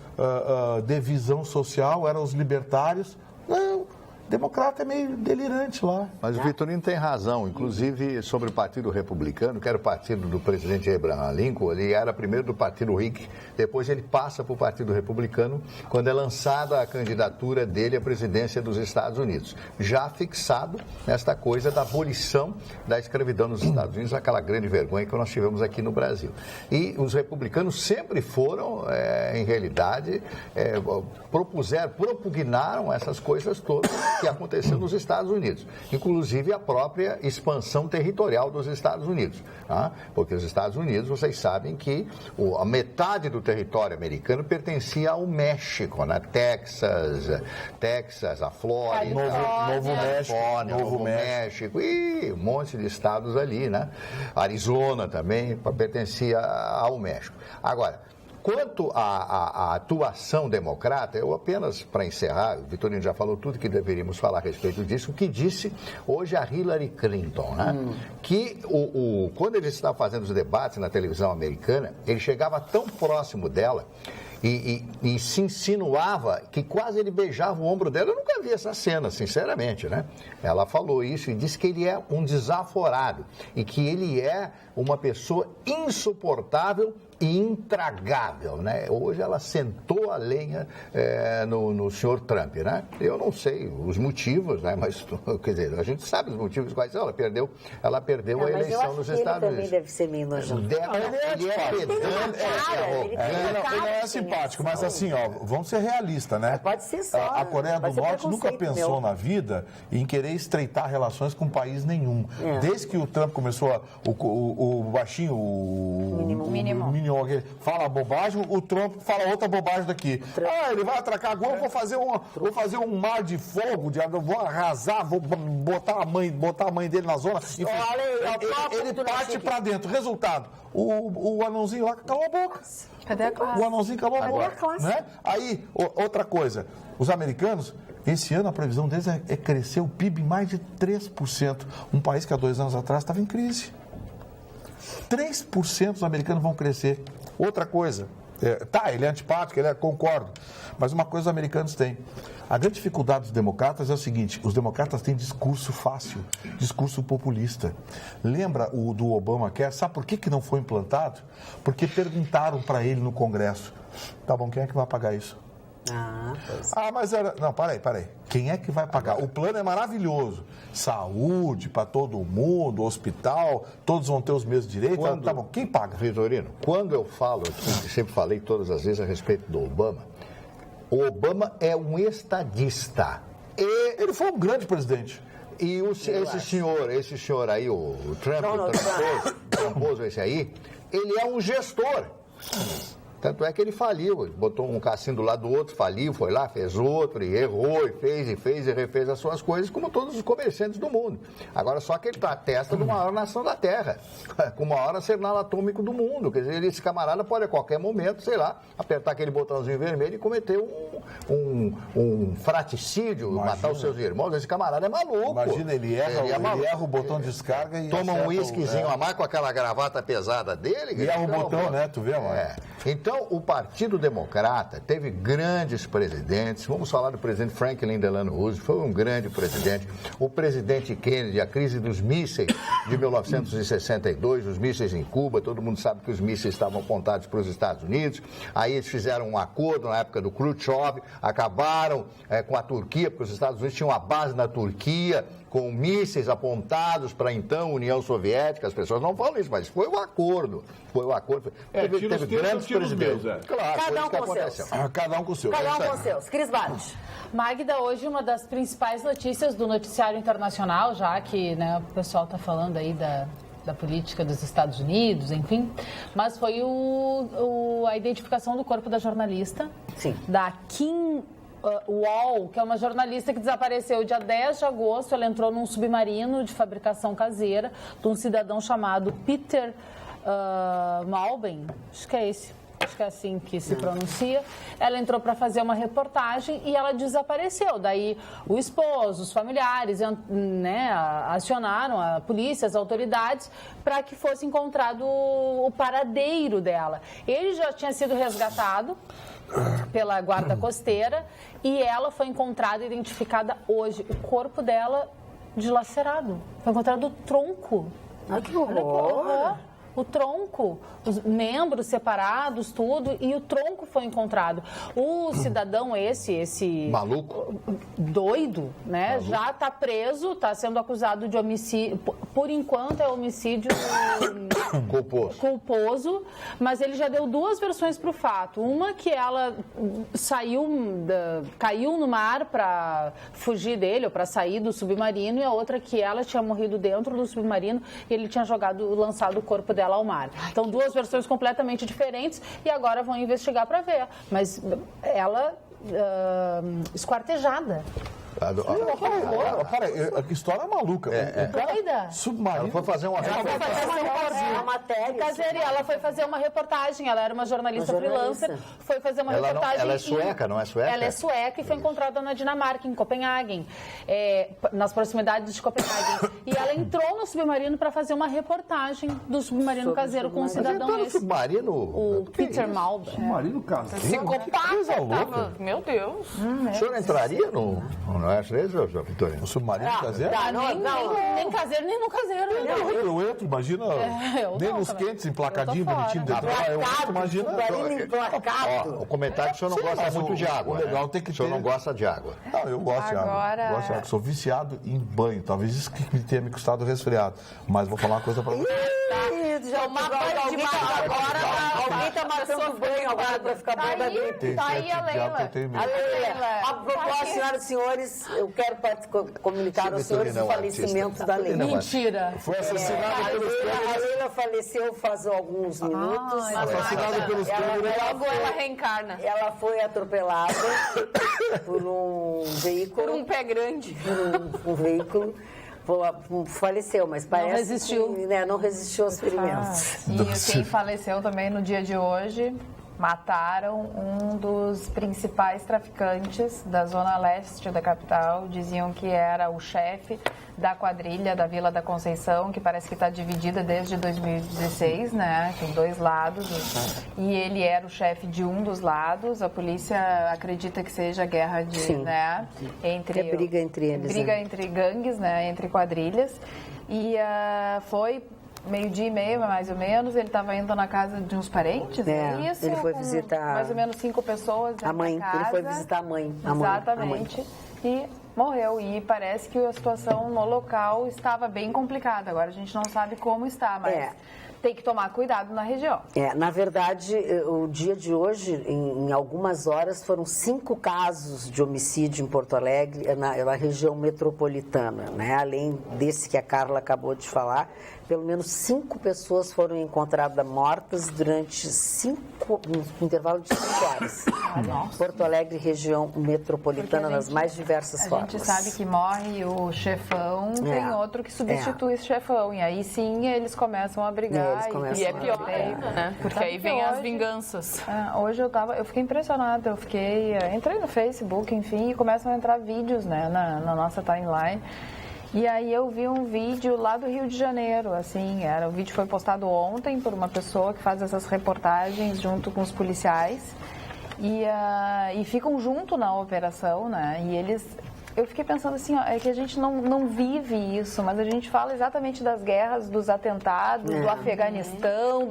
de visão social, eram os libertários. Não, democrata é meio delirante lá. Mas o Vitorino tem razão, inclusive sobre o Partido Republicano, que era o partido do presidente Abraham Lincoln, ele era primeiro do Partido Whig, depois ele passa para o Partido Republicano, quando é lançada a candidatura dele à presidência dos Estados Unidos. Já fixado nesta coisa da abolição da escravidão nos Estados Unidos, aquela grande vergonha que nós tivemos aqui no Brasil. E os sempre foram, em realidade, propugnaram essas coisas todas que aconteceu nos Estados Unidos, inclusive a própria expansão territorial dos Estados Unidos, tá? Porque os Estados Unidos, vocês sabem que a metade do território americano pertencia ao México, né? Texas, a Flórida, Novo México e um monte de estados ali, né? Arizona também pertencia ao México. Agora, quanto à atuação democrata, eu apenas, para encerrar, o Vitorino já falou tudo que deveríamos falar a respeito disso, o que disse hoje a Hillary Clinton, né? Que quando ele estava fazendo os debates na televisão americana, ele chegava tão próximo dela e se insinuava que quase ele beijava o ombro dela. Eu nunca vi essa cena, sinceramente, né? Ela falou isso e disse que ele é um desaforado e que ele é uma pessoa insuportável e intragável, né? Hoje ela sentou a lenha no senhor Trump, né? Eu não sei os motivos, né? Mas, quer dizer, a gente sabe os motivos quais são. Ela perdeu a eleição nos Estados Unidos. Ele também deve ser meio nojento. Ele não é simpático, mas assim, ó, vamos ser realistas, né? Pode ser só. A Coreia do Norte nunca pensou na vida em querer estreitar relações com país nenhum. Desde que o Trump começou, o baixinho, o mínimo, fala bobagem, o Trump fala outra bobagem daqui. Ele vai atracar agora, vou fazer um mar de fogo, vou arrasar, vou botar a mãe dele na zona. Enfim, ele parte pra dentro. Resultado, o anãozinho lá calou a boca. Cadê a classe? O anãozinho calou a boca. Né? Aí, outra coisa, os americanos, esse ano a previsão deles é crescer o PIB mais de 3%. Um país que há 2 anos atrás estava em crise. 3% dos americanos vão crescer. Outra coisa, ele é antipático, concordo, mas uma coisa os americanos têm. A grande dificuldade dos democratas é o seguinte: os democratas têm discurso fácil, discurso populista. Lembra do Obamacare? Sabe por que não foi implantado? Porque perguntaram para ele no Congresso: tá bom, quem é que vai pagar isso? Mas era... Não, parei. Quem é que vai pagar? O plano é maravilhoso. Saúde para todo mundo, hospital, todos vão ter os mesmos direitos. Tá bom, quem paga? Vitorino, quando eu falo, sempre falei todas as vezes a respeito do Obama, o Obama é um estadista. Ele foi um grande presidente. E esse senhor aí, o Trump, esse aí, ele é um gestor. Tanto é que ele faliu, botou um cassino do lado do outro, faliu, foi lá, fez outro, e errou, e fez e refez as suas coisas, como todos os comerciantes do mundo. Agora, só que ele está à testa de uma maior nação da Terra, com o maior arsenal atômico do mundo. Quer dizer, esse camarada pode a qualquer momento, sei lá, apertar aquele botãozinho vermelho e cometer um fratricídio, matar os seus irmãos. Esse camarada é maluco. Imagina, ele erra o botão de descarga e toma um uísquezinho a mais com aquela gravata pesada dele. E erra o botão, né? Tu vê, mano? Então, o Partido Democrata teve grandes presidentes. Vamos falar do presidente Franklin Delano Roosevelt, foi um grande presidente. O presidente Kennedy, a crise dos mísseis de 1962, os mísseis em Cuba, todo mundo sabe que os mísseis estavam apontados para os Estados Unidos. Aí eles fizeram um acordo na época do Khrushchev, acabaram com a Turquia, porque os Estados Unidos tinham uma base na Turquia, com mísseis apontados para então União Soviética. As pessoas não falam isso, mas foi o acordo. Teve grandes presidentes. Claro, cada um com seus. Cada um com seus. Cada um com seus. Cris Barros. Magda, hoje uma das principais notícias do noticiário internacional, já que o pessoal está falando aí da política dos Estados Unidos, enfim, mas foi a identificação do corpo da jornalista, Sim. da Kim Wall, que é uma jornalista que desapareceu dia 10 de agosto. Ela entrou num submarino de fabricação caseira de um cidadão chamado Peter Malben, acho que é assim que se pronuncia. Ela entrou para fazer uma reportagem e ela desapareceu. Daí o esposo, os familiares, né, acionaram a polícia, as autoridades, para que fosse encontrado o paradeiro dela. Ele já tinha sido resgatado pela guarda costeira e ela foi encontrada e identificada hoje. O corpo dela dilacerado. Foi encontrado o tronco. Ai, que Olha que horror! horror. O tronco, os membros separados, tudo, e o tronco foi encontrado. O cidadão esse Maluco? Doido, né? Já está preso, está sendo acusado de homicídio. Por enquanto é homicídio culposo, mas ele já deu duas versões para o fato. Uma que ela caiu no mar para fugir dele, ou para sair do submarino, e a outra que ela tinha morrido dentro do submarino e ele tinha lançado o corpo dela ao mar. Então, duas versões completamente diferentes e agora vão investigar para ver. Mas ela esquartejada. Peraí, que história maluca. Doida. Submarino. Ela foi fazer uma matéria. Caseira, ela foi fazer uma reportagem. Ela era uma jornalista freelancer. Foi fazer uma reportagem. Ela é sueca, não é sueca? Ela é sueca e foi encontrada na Dinamarca, em Copenhague, nas proximidades de Copenhague. E ela entrou no submarino para fazer uma reportagem do submarino caseiro com um cidadão Mas esse. submarino? O Peter Malben. Submarino caseiro. Psicopata, tava... Meu Deus. O senhor entraria no Nestlé, Vitorino? O submarino caseiro? Nem caseiro, nem no caseiro. Eu entro, imagina. Nem nos quentes, emplacadinho, bonitinho dentro. Eu entro, imagina. Submarino emplacado. O comentário que o senhor não gosta muito de água. Legal, tem que o senhor ter. não gosta de água. Não, eu gosto de água. Gosto de água. Sou viciado em banho. Talvez isso que tenha me custado resfriado. Mas vou falar uma coisa pra você. Alguém tá matando banho agora pra ficar bom da gripe. Tá aí a Leila. A propósito, senhoras e senhores, eu quero comunicar aos senhores o falecimento da Leila. Mentira. Foi assassinada pelos A Leila faleceu faz alguns minutos. Assassinada pelos câmeras. Logo ela reencarna. Ela foi atropelada por um veículo. Por um pé grande. Por um veículo. Faleceu, mas parece que não resistiu aos ferimentos. E quem faleceu também no dia de hoje, mataram um dos principais traficantes da zona leste da capital. Diziam que era o chefe da quadrilha da Vila da Conceição, que parece que está dividida desde 2016, né? Tem dois lados. E ele era o chefe de um dos lados. A polícia acredita que seja guerra de, né? Entre briga entre eles. Briga entre gangues, né? Entre quadrilhas. E foi 12:30, mais ou menos, ele estava indo na casa de uns parentes, isso? Ele foi visitar... Mais ou menos 5 pessoas a mãe, casa. Ele foi visitar a mãe. Exatamente. E morreu. E parece que a situação no local estava bem complicada. Agora a gente não sabe como está, mas... Tem que tomar cuidado na região. Na verdade, o dia de hoje, em algumas horas, foram 5 casos de homicídio em Porto Alegre, na região metropolitana, né? Além desse que a Carla acabou de falar, pelo menos 5 pessoas foram encontradas mortas durante um intervalo de 5 horas. Porto Alegre, região metropolitana, nas mais diversas formas. A gente sabe que morre o chefão, tem outro que substitui esse chefão. E aí sim eles começam a brigar. E é pior ainda, né? Porque aí vem as vinganças. Hoje eu fiquei impressionada. Entrei no Facebook, enfim, e começam a entrar vídeos, né, na nossa timeline. E aí eu vi um vídeo lá do Rio de Janeiro, assim, o vídeo foi postado ontem por uma pessoa que faz essas reportagens junto com os policiais e ficam junto na operação, né? E eles... Eu fiquei pensando assim, é que a gente não vive isso, mas a gente fala exatamente das guerras, dos atentados, do Afeganistão,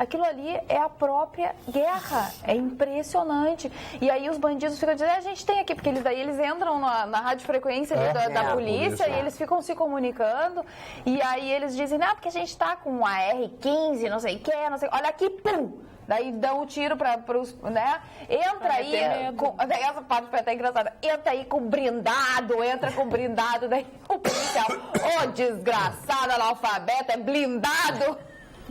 Aquilo ali é a própria guerra. É impressionante. E aí os bandidos ficam dizendo, a gente tem aqui, porque eles entram na radiofrequência da polícia e eles ficam se comunicando. E aí eles dizem, porque a gente tá com a R15, não sei o que, não sei. Olha aqui, pum! Daí dão um tiro para os, né? Entra aí, daí essa parte foi até engraçada. Entra aí com blindado, daí o policial, desgraçada, analfabeta, é blindado.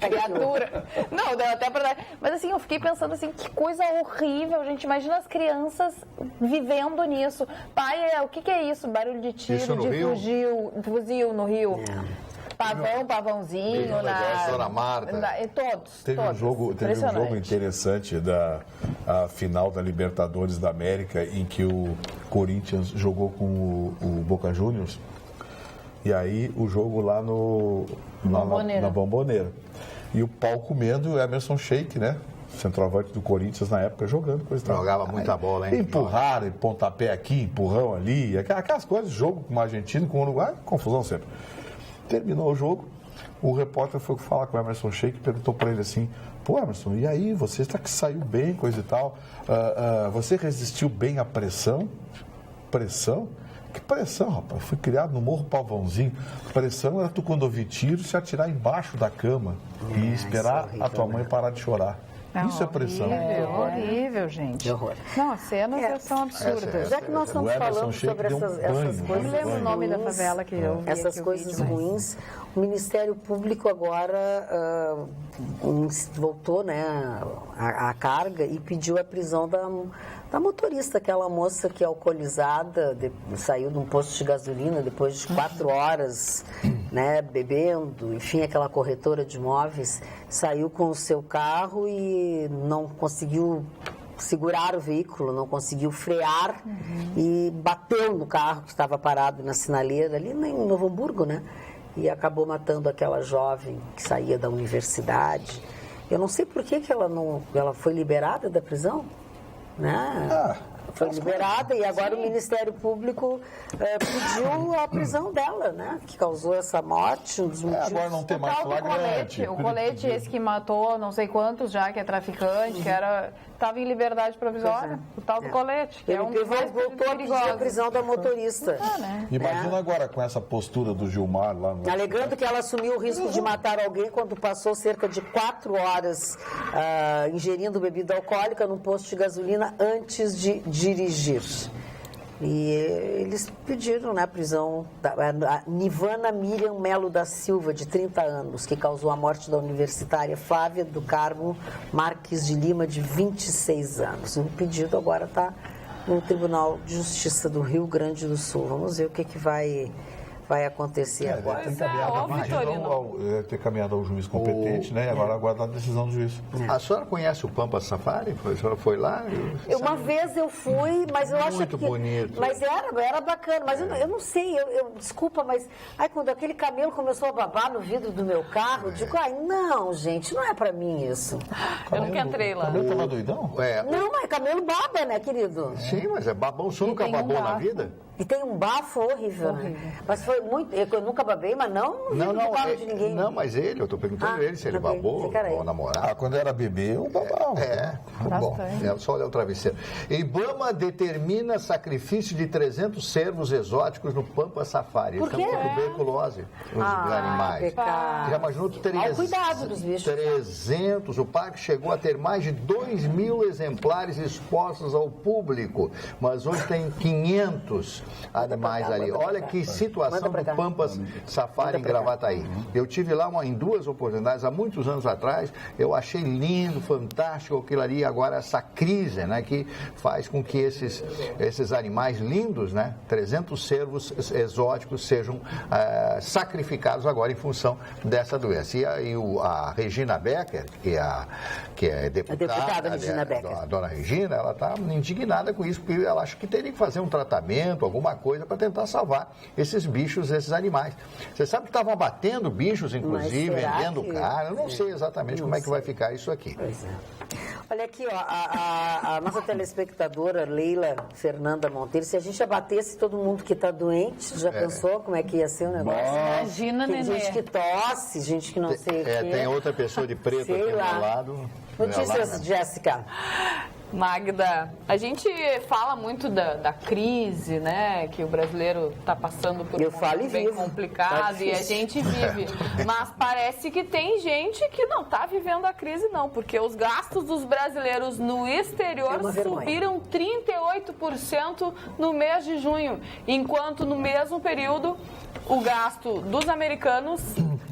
Criatura. Não, deu até pra dar. Mas assim, eu fiquei pensando assim, que coisa horrível, gente. Imagina as crianças vivendo nisso. Pai, o que é isso? Barulho de tiro, de fuzil no Rio. Pavãozinho, Dona Marta. Todos. Teve um jogo interessante da final da Libertadores da América, em que o Corinthians jogou com o Boca Juniors. E aí o jogo lá na Bombonera. E o pau comendo, o Emerson Sheik, né? Centroavante do Corinthians na época, jogando coisa. Jogava muita bola, hein? Empurraram, pontapé aqui, empurrão ali, aquelas coisas, jogo com o argentino, com o Uruguai, confusão sempre. Terminou o jogo, o repórter foi falar com o Emerson Sheik e perguntou para ele assim, pô, Emerson, e aí, você está que saiu bem, coisa e tal, você resistiu bem à pressão? Pressão? Que pressão, rapaz? Fui criado no Morro Pavãozinho. Pressão era tu, quando ouvir tiro, se atirar embaixo da cama e esperar a tua mãe parar de chorar. Isso é pressão. Horrível, gente. Que horror. Não, as cenas são absurdas. Já que nós estamos falando sobre essas coisas... Eu lembro o nome da favela que eu vi. Essas coisas ruins, o Ministério Público agora voltou, né, à carga e pediu a prisão da motorista, aquela moça que é alcoolizada, saiu de um posto de gasolina depois de 4 horas, né, bebendo, enfim, aquela corretora de imóveis, saiu com o seu carro e não conseguiu segurar o veículo, não conseguiu frear e bateu no carro que estava parado na sinaleira ali em Novo Hamburgo, né? E acabou matando aquela jovem que saía da universidade. Eu não sei por que ela foi liberada da prisão, né? Foi liberada e agora o Ministério Público pediu a prisão dela, né? Que causou essa morte, um dos motivos. Agora não tem mais flagrante. O colete, esse que matou não sei quantos já, que é traficante, que estava em liberdade provisória, o tal do colete. Que ele voltou a pedir a prisão da motorista. Né? Imagina agora com essa postura do Gilmar lá no... Alegando que ela assumiu o risco de matar alguém quando passou cerca de 4 horas ingerindo bebida alcoólica num posto de gasolina antes de dirigir. E eles pediram, né, a prisão da Nivana Miriam Melo da Silva, de 30 anos, que causou a morte da universitária Flávia do Carmo Marques de Lima, de 26 anos. O pedido agora está no Tribunal de Justiça do Rio Grande do Sul. Vamos ver o que vai acontecer agora. Ter caminhado ao juiz competente, né? E agora aguardar a decisão do juiz. A senhora conhece o Pampa Safari? A senhora foi lá? Uma vez eu fui, mas eu acho que... Muito bonito. Mas era bacana, mas eu não sei, desculpa, mas... quando aquele camelo começou a babar no vidro do meu carro, eu digo, não, gente, não é pra mim isso. Eu nunca entrei lá. O camelo tava doidão? Não, mas camelo baba, né, querido? Sim, mas é babão. O senhor nunca babou na vida? E tem um bafo horrível, né? Mas foi muito... Eu nunca babei, mas não de ninguém. Não, mas eu tô perguntando ele se ele babou ou namorado. Quando eu era bebê, eu babava. Bom, só olhar o travesseiro. Ibama determina sacrifício de 300 cervos exóticos no Pampa Safari. Por quê? Estão com tuberculose, os animais. Pecado. Já imaginou cuidado dos bichos. 300, o parque chegou a ter mais de 2.000 exemplares expostos ao público, mas hoje tem 500 animais ali. Olha que situação do Pampas Safari em Gravataí. Eu tive lá em 2 oportunidades, há muitos anos atrás, eu achei lindo, fantástico aquilo ali. Agora essa crise, né, que faz com que esses animais lindos, né, 300 cervos exóticos sejam sacrificados agora em função dessa doença. E a Regina Becker, que é deputada, Regina Becker. A dona Regina, ela está indignada com isso, porque ela acha que teria que fazer um tratamento, alguma coisa para tentar salvar esses bichos, esses animais. Você sabe que estavam abatendo bichos, inclusive, vendendo carne. Eu não sei exatamente como é que vai ficar isso aqui. Pois é. Olha aqui, ó, a nossa telespectadora Leila Fernanda Monteiro, se a gente abatesse todo mundo que está doente, já pensou como é que ia ser o negócio? Imagina, Tem Nenê. gente que tosse, gente que não sei o quê. Tem outra pessoa de preto Sei aqui do lá. meu lado. Notícias, Jéssica. Magda, a gente fala muito da crise, né, que o brasileiro está passando por Eu um falo e momento bem vivo. Tá complicado e a difícil. gente vive. Mas parece que tem gente que não está vivendo a crise não, porque os gastos dos brasileiros no É exterior uma vergonha. subiram 38% no mês de junho, enquanto no mesmo período o gasto dos americanos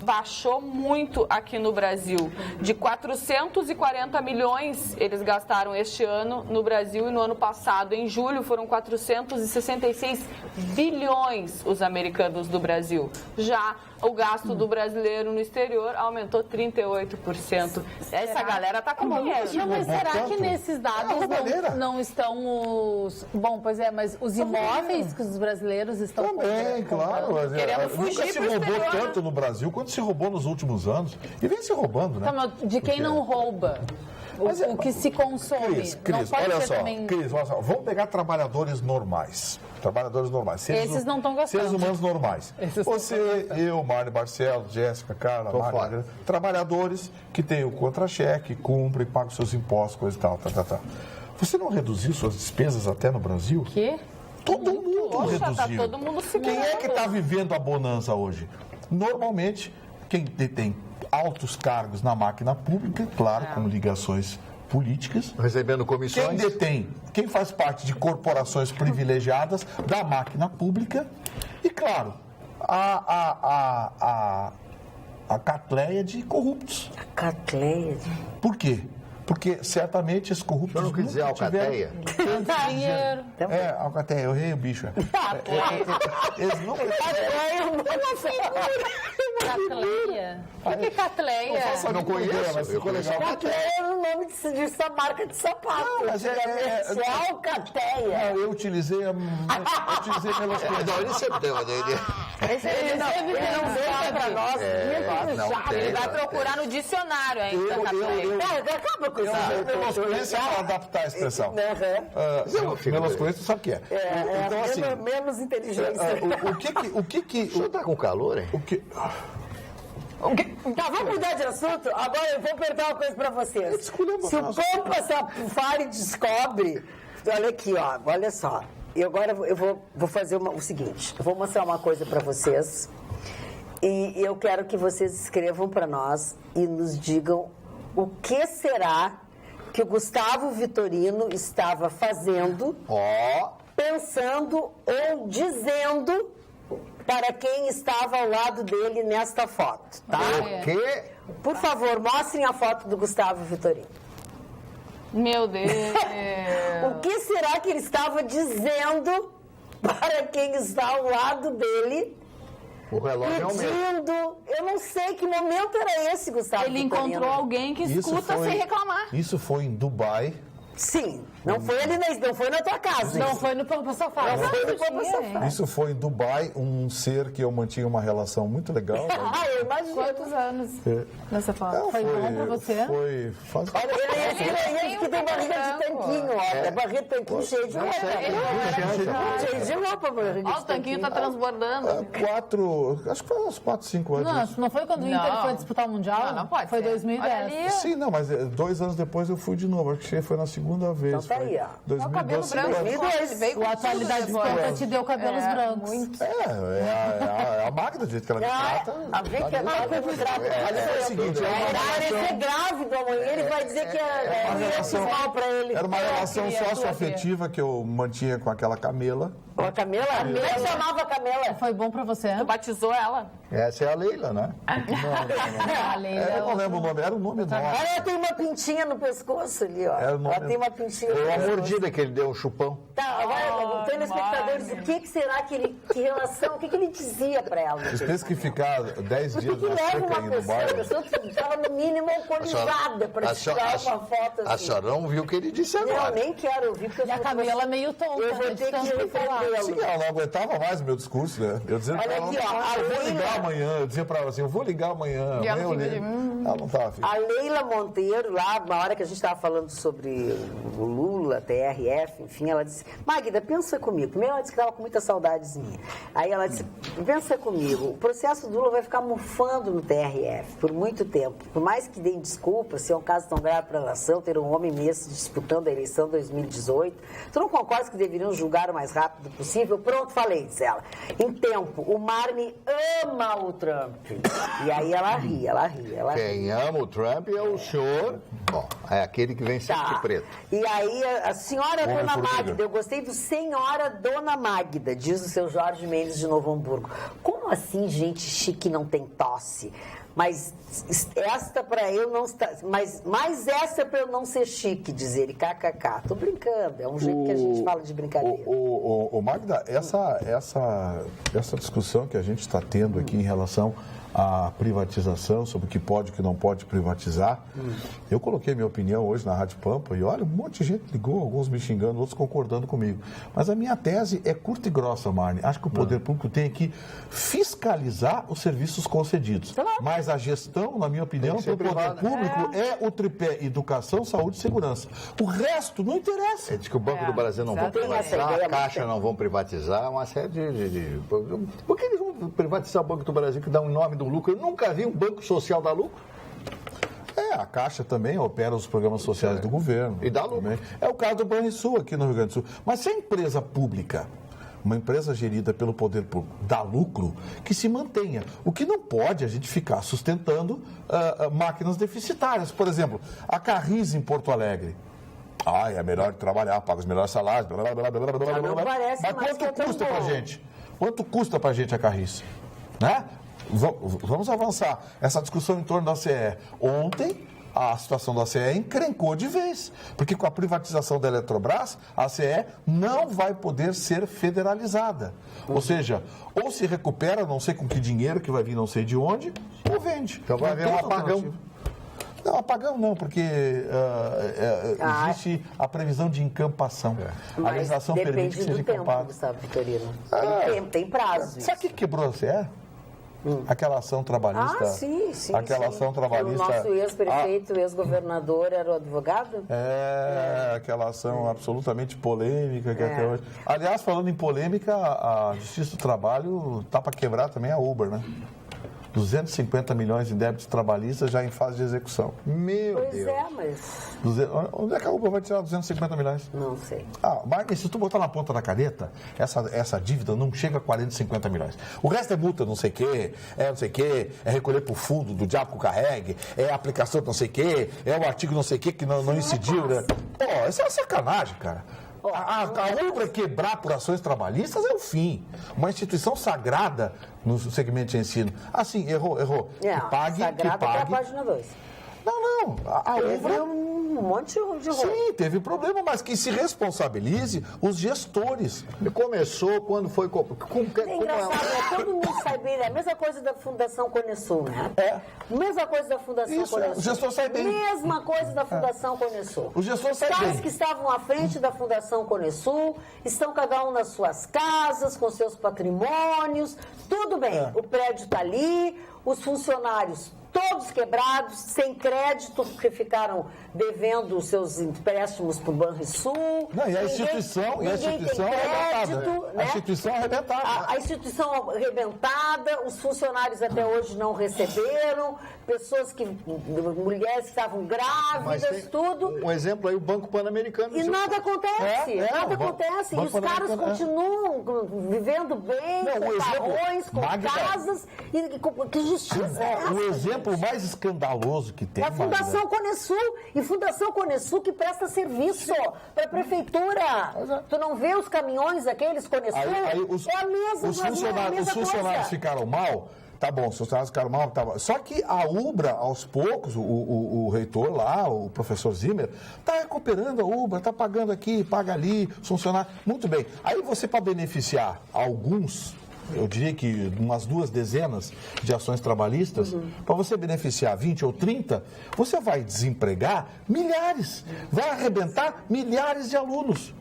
baixou muito aqui no Brasil. De 440 milhões eles gastaram este ano no Brasil e no ano passado, em julho, foram 466 bilhões os americanos do Brasil. Já o gasto do brasileiro no exterior aumentou 38%. Essa galera tá com dinheiro. Não, mas será que tanto? nesses dados roubalheira. não estão os... Bom, pois é, mas os imóveis que os brasileiros estão Também, claro. Mas, Querendo nunca fugir se pro roubou exterior, né? tanto no Brasil quanto se roubou nos últimos anos. E vem se roubando, né? Então, mas de quem não rouba? O que se consome. Cris, não pode olha ser só, também... Cris, olha só, vamos pegar trabalhadores normais. Trabalhadores normais. Esses não estão gastando. Seres humanos normais. Esses Você, eu, Mário Barcelos, Jéssica, Carla, Tô fora. Mário, trabalhadores que têm o contra-cheque, cumprem, pagam seus impostos, coisa e tal, tá. Você não reduziu suas despesas até no Brasil? Quê? Todo mundo Poxa, reduziu. tá todo mundo se Quem é que ferrando. está vivendo a bonança hoje? Normalmente, quem detém altos cargos na máquina pública, claro, com ligações políticas. Recebendo Quem comissões. detém, quem faz parte de corporações privilegiadas da máquina pública e, claro, a catleia de corruptos. Catleia. Por quê? Porque certamente esses corruptos Eu não quis dizer nunca tiveram alcateia. Dinheiro. É, alcateia, eu errei o bicho. Eles nunca Catleia. O que é catleia? façam não ideia, conheço, mas ficou eu conheço legal. Catleia era o nome dessa marca de sapato. Não, mas Antigamente, Alcateia. Não, eu utilizei pelas coisas. Não, ele sempre tem uma dele. Ele não deixa pra nós. não tem. Ele vai procurar no dicionário ainda, catleia. Acaba com isso. Meloscurência para adaptar a expressão. Uhum. Meloscurência, sabe o que é? Então, assim, menos inteligência. o que O senhor tá com calor, hein? o que... Tá, vamos mudar de assunto? Agora eu vou perguntar uma coisa pra vocês. Se o Pampa Safari descobre... Olha aqui, ó, olha só. E agora eu vou fazer o seguinte. Eu vou mostrar uma coisa pra vocês. E eu quero que vocês escrevam pra nós e nos digam o que será que o Gustavo Vitorino estava fazendo, pensando ou dizendo para quem estava ao lado dele nesta foto, tá? O quê? Por favor, mostrem a foto do Gustavo Vitorino. Meu Deus. O que será que ele estava dizendo para quem está ao lado dele? O relógio é o mesmo. Pedindo, eu não sei que momento era esse, Gustavo Ele Vitorino. encontrou alguém que escuta sem reclamar. Isso foi em Dubai. Sim, não foi ali, não foi na tua casa. Não foi no Pampa Safari. Não foi no Pampa Safari. Isso foi em Dubai, um ser que eu mantinha uma relação muito legal. Ah, eu imagino. Quantos anos nessa foto? Não, Foi bom pra você? Foi... Olha, ele é que tem barriga de tanquinho, olha. Barriga de tanquinho cheio de roupa. Cheio de roupa, barriga Ó, de o tanquinho tá transbordando. Acho que foi uns 4, 5 anos. Não foi quando o Inter Não. foi disputar o Mundial? Não pode Foi ser. 2010. Olha ali. Sim, não, mas 2 anos depois eu fui de novo. Acho que foi na segunda vez. Então tá aí, ó. 2012. cabelo branco. 2002. Ele veio com A atualidade tudo depois. Pampa te deu cabelos brancos. Muito. É a Magda, do jeito que ela me trata. A ver que é muito grávida. É o seguinte, Ele vai parecer grávido amanhã, ele vai dizer que é mal pra ele. era uma relação criatura socioafetiva que eu mantinha com aquela Camila. A Camila? Como é que chamava a Camila? Foi bom pra você? Batizou ela. Essa é a Leila, né? A Leila. Eu não lembro o nome, era um nome nosso. Ela tem uma pintinha no pescoço ali, ó. É o nome- Ela tem uma pintinha no Foi uma pescoço. mordida que ele deu, um chupão. Tá, agora, telespectadores, o que será que ele, que relação, o que ele dizia pra ela? Vocês pensam que ficar 10 dias na seca aí no bar? A pessoa estava no mínimo alcoolizada pra tirar uma foto assim. A senhora não viu o que ele disse agora. Eu nem quero ouvir, porque E a Camila meio tonta. eu vou ter que repreendê-lo. Sim, ela não aguentava mais o meu discurso, né? Eu dizia pra ela, Olha aqui, ó, eu vou Leila- ligar amanhã. Eu dizia pra ela assim, eu vou ligar amanhã. E ela Amanhã eu fica ligo. Ela não estava afim. A Leila Monteiro, lá, na hora que a gente estava falando sobre o Lula, TRF, enfim, ela disse, Magda, pensa comigo. Primeiro ela disse que estava com muita saudadezinha. Aí ela disse, pensa comigo, o processo do Lula vai ficar mufando no TRF por muito tempo. Por mais que deem desculpas, se é um caso tão grave para a nação, ter um homem mesmo disputando a eleição 2018. Tu não concordas que deveriam julgar o mais rápido possível? Pronto, falei, disse ela. Em tempo, o Marne ama o Trump. E aí ela ri. Quem ama o Trump é o senhor, bom, é aquele que vem sempre de preto. E aí, a senhora Homem Dona formiga. Magda, eu gostei do senhora Dona Magda, diz o seu Jorge Mendes de Novo Hamburgo. Como assim, gente chique não tem tosse? Mas esta para eu não estar. Mas essa é para eu não ser chique, diz ele, kkk. Tô brincando, é um jeito que a gente fala de brincadeira. Magda, essa discussão que a gente está tendo aqui em relação à privatização, sobre o que pode e o que não pode privatizar, eu coloquei minha opinião hoje na Rádio Pampa e olha, um monte de gente ligou, alguns me xingando, outros concordando comigo. Mas a minha tese é curta e grossa, Marne. Acho que o poder público tem que fiscalizar os serviços concedidos. Mas a gestão, na minha opinião, do poder público é o tripé educação, saúde e segurança. O resto não interessa. Ele diz que o Banco do Brasil não vai privatizar, a Caixa não vão privatizar, uma série de... Por que eles vão privatizar o Banco do Brasil, que dá um nome do lucro? Eu nunca vi um banco social dar lucro. A Caixa também opera os programas sociais do governo. E dá lucro. Também. É o caso do Banrisul aqui no Rio Grande do Sul. Mas se a empresa pública, uma empresa gerida pelo poder público, dá lucro, que se mantenha. O que não pode a gente ficar sustentando máquinas deficitárias. Por exemplo, a Carris em Porto Alegre. É melhor trabalhar, paga os melhores salários, blá, blá, blá, blá, blá, blá, Não blá. parece Mas mais que é quanto tão custa pra bom. gente? Quanto custa pra gente a Carris? Né? Vamos avançar. Essa discussão em torno da CE. Ontem, a situação da CE encrencou de vez. Porque com a privatização da Eletrobras, a CE não vai poder ser federalizada. Ou seja, ou se recupera, não sei com que dinheiro, que vai vir não sei de onde, ou vende. Então vai haver um apagão. Não, apagão não, porque existe a previsão de encampação. A Mas legislação permite depende que seja do tempo, encampado. Gustavo Vitorino. Tem prazo. Sabe o que quebrou a CE? Aquela ação trabalhista. Sim. Aquela ação trabalhista. O nosso ex-prefeito, ex-governador era o advogado? Aquela ação absolutamente polêmica que até hoje. Aliás, falando em polêmica, a Justiça do Trabalho está para quebrar também a Uber, né? 250 milhões em débitos trabalhistas já em fase de execução. Meu Pois Deus. Mas... Onde é que a Uber vai tirar 250 milhões? Não sei. Mas se tu botar na ponta da caneta, essa dívida não chega a 40, 50 milhões. O resto é multa não sei o quê, é recolher pro fundo do diabo que carregue, é aplicação não sei o quê, é o artigo não sei o quê que não incidiu, né? Pô, isso é sacanagem, cara. A Uber quebrar por ações trabalhistas é o fim. Uma instituição sagrada no segmento de ensino. Assim, errou. Que pague. Sagrada até a página 2. Não. A Teve Uber... um monte de rolo. Sim, teve problema, mas que se responsabilize os gestores. Começou quando foi... É engraçado, né? Todo mundo sai bem. É a mesma coisa da Fundação Conesul, né? Mesma coisa da Fundação Conesul. O gestor sai bem. Mesma coisa da Fundação Conesul. O gestor sai Os caras bem. que estavam à frente da Fundação Conesul estão cada um nas suas casas, com seus patrimônios, tudo bem. O prédio está ali, os funcionários todos quebrados, sem crédito, porque ficaram devendo os seus empréstimos para o Banrisul. Não, e a instituição arrebentada. Né? A instituição arrebentada. A instituição arrebentada, os funcionários até hoje não receberam, mulheres que estavam grávidas, tudo. Um exemplo aí, o Banco Pan-Americano. E nada acontece, nada acontece. E os caras continuam vivendo bem, com carrões, com casas. Que justiça é essa? O exemplo mais escandaloso que tem, É a Fundação Conesul. E Fundação Conesul que presta serviço para a prefeitura. Tu não vê os caminhões aqueles Conesul? Aí é a mesma os funcionários coisa. ficaram mal Tá bom, os funcionários ficaram mal, tá bom. Só que a Ubra, aos poucos, o reitor lá, o professor Zimmer, está recuperando a Ubra, está pagando aqui, paga ali, os funcionários. Muito bem. Aí você, para beneficiar alguns, eu diria que umas 2 dezenas de ações trabalhistas, para você beneficiar 20 ou 30, você vai desempregar milhares, vai arrebentar milhares de alunos.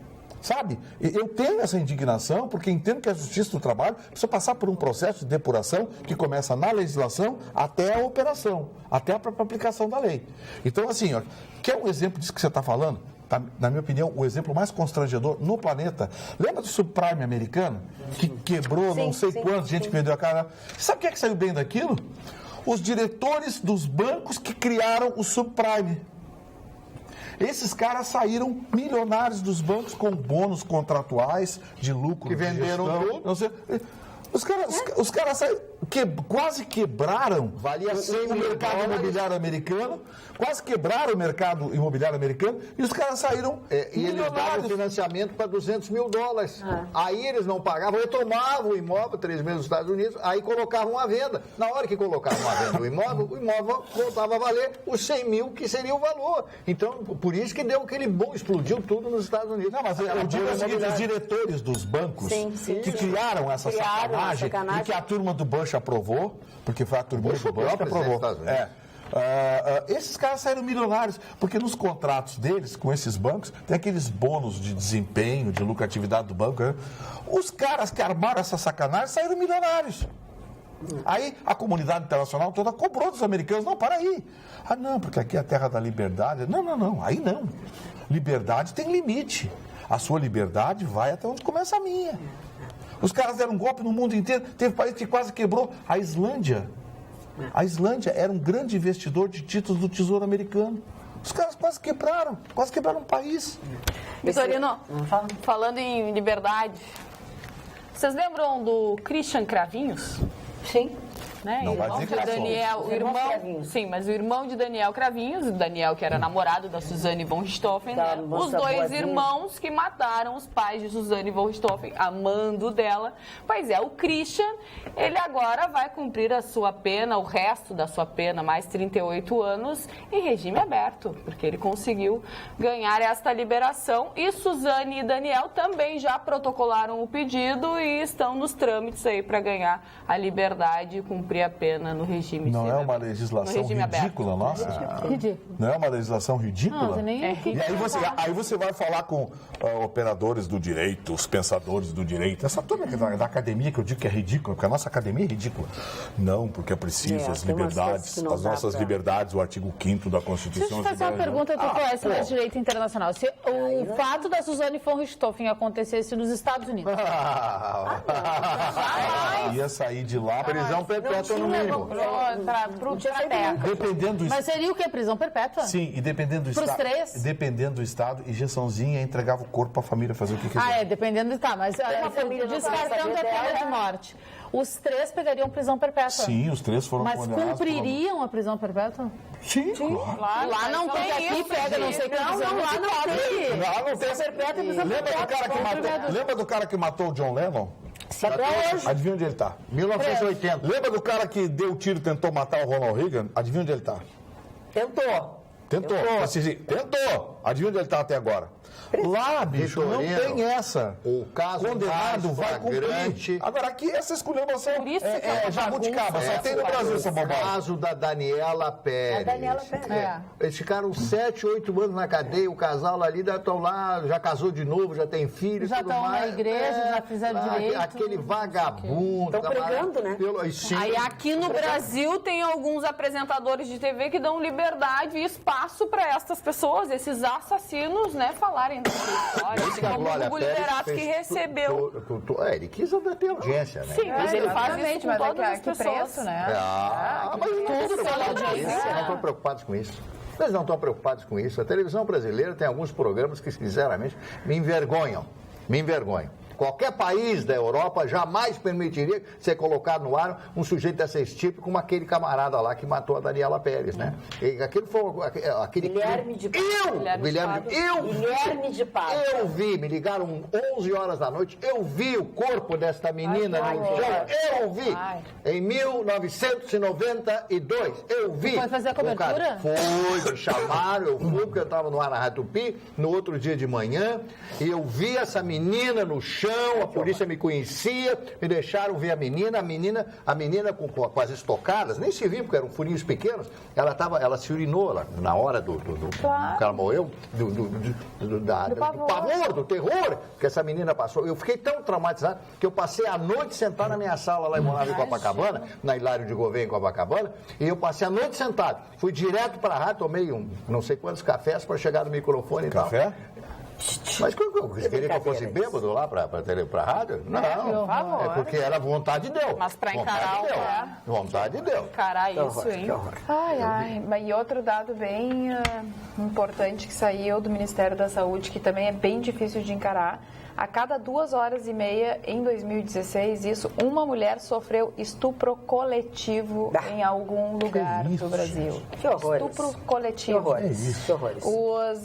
Sabe? Eu tenho essa indignação porque entendo que a Justiça do Trabalho precisa passar por um processo de depuração que começa na legislação até a operação, até a própria aplicação da lei. Então, assim, ó, quer um exemplo disso que você está falando? Tá, na minha opinião, o exemplo mais constrangedor no planeta. Lembra do subprime americano? Que quebrou não sei quantos, gente que vendeu a cara. Sabe o que é que saiu bem daquilo? Os diretores dos bancos que criaram o subprime. Esses caras saíram milionários dos bancos com bônus contratuais de lucro. Que venderam tudo. Não sei. Os caras quase quebraram o mercado imobiliário americano, quase quebraram o mercado imobiliário americano e os caras saíram e eles davam financiamento para $200 mil. Aí eles não pagavam, retomavam o imóvel 3 meses nos Estados Unidos, aí colocavam à venda. Na hora que colocavam à venda o imóvel voltava a valer os 100 mil, que seria o valor. Então, por isso que deu aquele boom, explodiu tudo nos Estados Unidos. Não, mas eu digo o seguinte, os diretores dos bancos que criaram essa sacanagem e que a turma do Bush aprovou, porque foi a turma do Bush que aprovou. Esses caras saíram milionários, porque nos contratos deles, com esses bancos, tem aqueles bônus de desempenho, de lucratividade do banco. Né? Os caras que armaram essa sacanagem saíram milionários. Aí a comunidade internacional toda cobrou dos americanos, não, para aí. Ah, não, porque aqui é a terra da liberdade. Não, aí não. Liberdade tem limite. A sua liberdade vai até onde começa a minha. Os caras deram um golpe no mundo inteiro. Teve país que quase quebrou. A Islândia. A Islândia era um grande investidor de títulos do Tesouro Americano. Os caras quase quebraram um país. Vitorino, falando em liberdade, vocês lembram do Christian Cravinhos? Sim. Né? Não vai dizer que era Daniel, o irmão, sim, mas o irmão de Daniel Cravinhos, o Daniel que era namorado da Suzane von Richthofen, né? Os 2 irmãos que mataram os pais de Suzane von Richthofen, amando dela. Pois é, o Christian, ele agora vai cumprir a sua pena, o resto da sua pena, mais 38 anos, em regime aberto, porque ele conseguiu ganhar esta liberação. E Suzane e Daniel também já protocolaram o pedido e estão nos trâmites aí para ganhar a liberdade e cumprir a pena no regime Não é uma legislação ridícula, nossa? Ridículo. Não é uma legislação ridícula? Não, nem E aí você vai falar com operadores do direito, os pensadores do direito, essa turma da academia que eu digo que é ridícula, porque a nossa academia é ridícula. Não, porque é preciso as liberdades, as nossas liberdades, o artigo 5º da Constituição. Deixa eu te fazer uma pergunta, tu conhece mais direito internacional. Se o fato da Suzane von Richthofen acontecesse nos Estados Unidos... ia sair de lá, prisão perpétua no mínimo. Dependendo do Mas seria o que? Prisão perpétua? Sim, e dependendo do Pros estado. três? Dependendo do estado, injeçãozinha entregava o corpo para a família fazer o que quiser. Dependendo do... Tá, mas descartando a pena de morte. Os 3 pegariam prisão perpétua? Sim, os 3 foram Mas condenados. cumpririam a prisão perpétua? Sim, claro. Lá não tem, aqui pega não sei quantos anos. Lá não tem. Lá não tem perpétua e prisão perpétua. Lembra do cara que matou o John Lennon? Até hoje. Adivinha onde ele está? 1980. Lembra do cara que deu tiro e tentou matar o Ronald Reagan? Adivinha onde ele está? Tentou. Tentou. Adivinha onde ele está até agora? Lá, bicho, não tem essa. O caso condenado vai cumprir. Agora, aqui, essa esculhambação é jabuticaba. Só tem no Brasil essa bobagem. O caso da Daniela Pérez. A Daniela Pérez. Eles ficaram 7, 8 anos na cadeia. O casal ali estão lá, já casou de novo, já tem filhos. Já estão na igreja, já fizeram direito. Aquele vagabundo. Estão pregando, né? Aí aqui no Brasil tem alguns apresentadores de TV que dão liberdade e espaço para estas pessoas, esses assassinos, né, falarem dessa história. Como o Hugo Liberato que recebeu. Ele quis ter audiência, né? Sim, mas ele faz isso com todas as pessoas. Preço, né? Mas eles não estão preocupados com isso. Eles não estão preocupados com isso. A televisão brasileira tem alguns programas que, sinceramente, me envergonham. Qualquer país da Europa jamais permitiria ser colocado no ar um sujeito desse tipo como aquele camarada lá que matou a Daniela Pérez, né? E aquele foi aquele Guilherme de Pádua. Guilherme de Pádua. Eu vi, me ligaram 11 horas da noite, eu vi o corpo desta menina no chão, eu vi, em 1992, eu vi. Foi fazer a cobertura? Foi, me chamaram, eu fui, porque eu estava no ar na Rádio Tupi, no outro dia de manhã, e eu vi essa menina no chão, a polícia me conhecia, me deixaram ver a menina com as estocadas, nem se viu, porque eram furinhos pequenos, ela se urinou lá, na hora do que ela morreu, do pavor, do terror que essa menina passou. Eu fiquei tão traumatizado que eu passei a noite sentado na minha sala lá em Morava em Copacabana, na Hilário de Gouveia em Copacabana, e eu passei a noite sentado. Fui direto para a rádio, tomei não sei quantos cafés para chegar no microfone e tal. Café? Mas você queria que eu fosse bêbado lá para a rádio? Não, é porque era vontade de Deus. Mas para encarar vontade de Deus. Encarar isso, hein? E outro dado bem importante que saiu do Ministério da Saúde, que também é bem difícil de encarar. A cada 2 horas e meia, em 2016, uma mulher sofreu estupro coletivo em algum lugar do Brasil. Que horror. Estupro coletivo. Que horrores.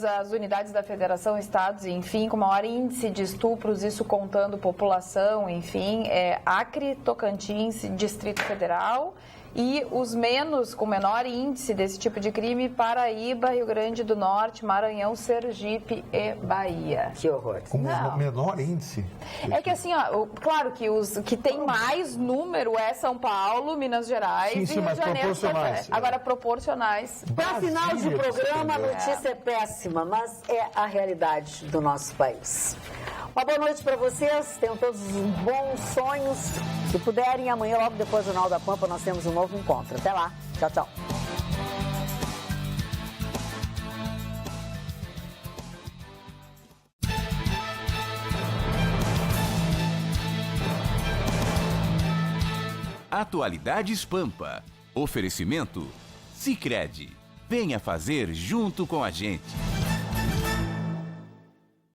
As unidades da Federação, estados, enfim, com maior índice de estupros, isso contando população, enfim, Acre, Tocantins, Distrito Federal. E os com menor índice desse tipo de crime, Paraíba, Rio Grande do Norte, Maranhão, Sergipe e Bahia. Que horror. Com menor índice. É que assim, claro que os que tem mais número é São Paulo, Minas Gerais e Rio mas de Janeiro. proporcionais. Agora, proporcionais. Para final de programa, a notícia é péssima, mas é a realidade do nosso país. Uma boa noite para vocês, tenham todos bons sonhos. Se puderem, amanhã, logo depois do Jornal da Pampa, nós temos um novo encontro. Até lá. Tchau, tchau. Atualidades Pampa. Oferecimento Sicredi. Venha fazer junto com a gente.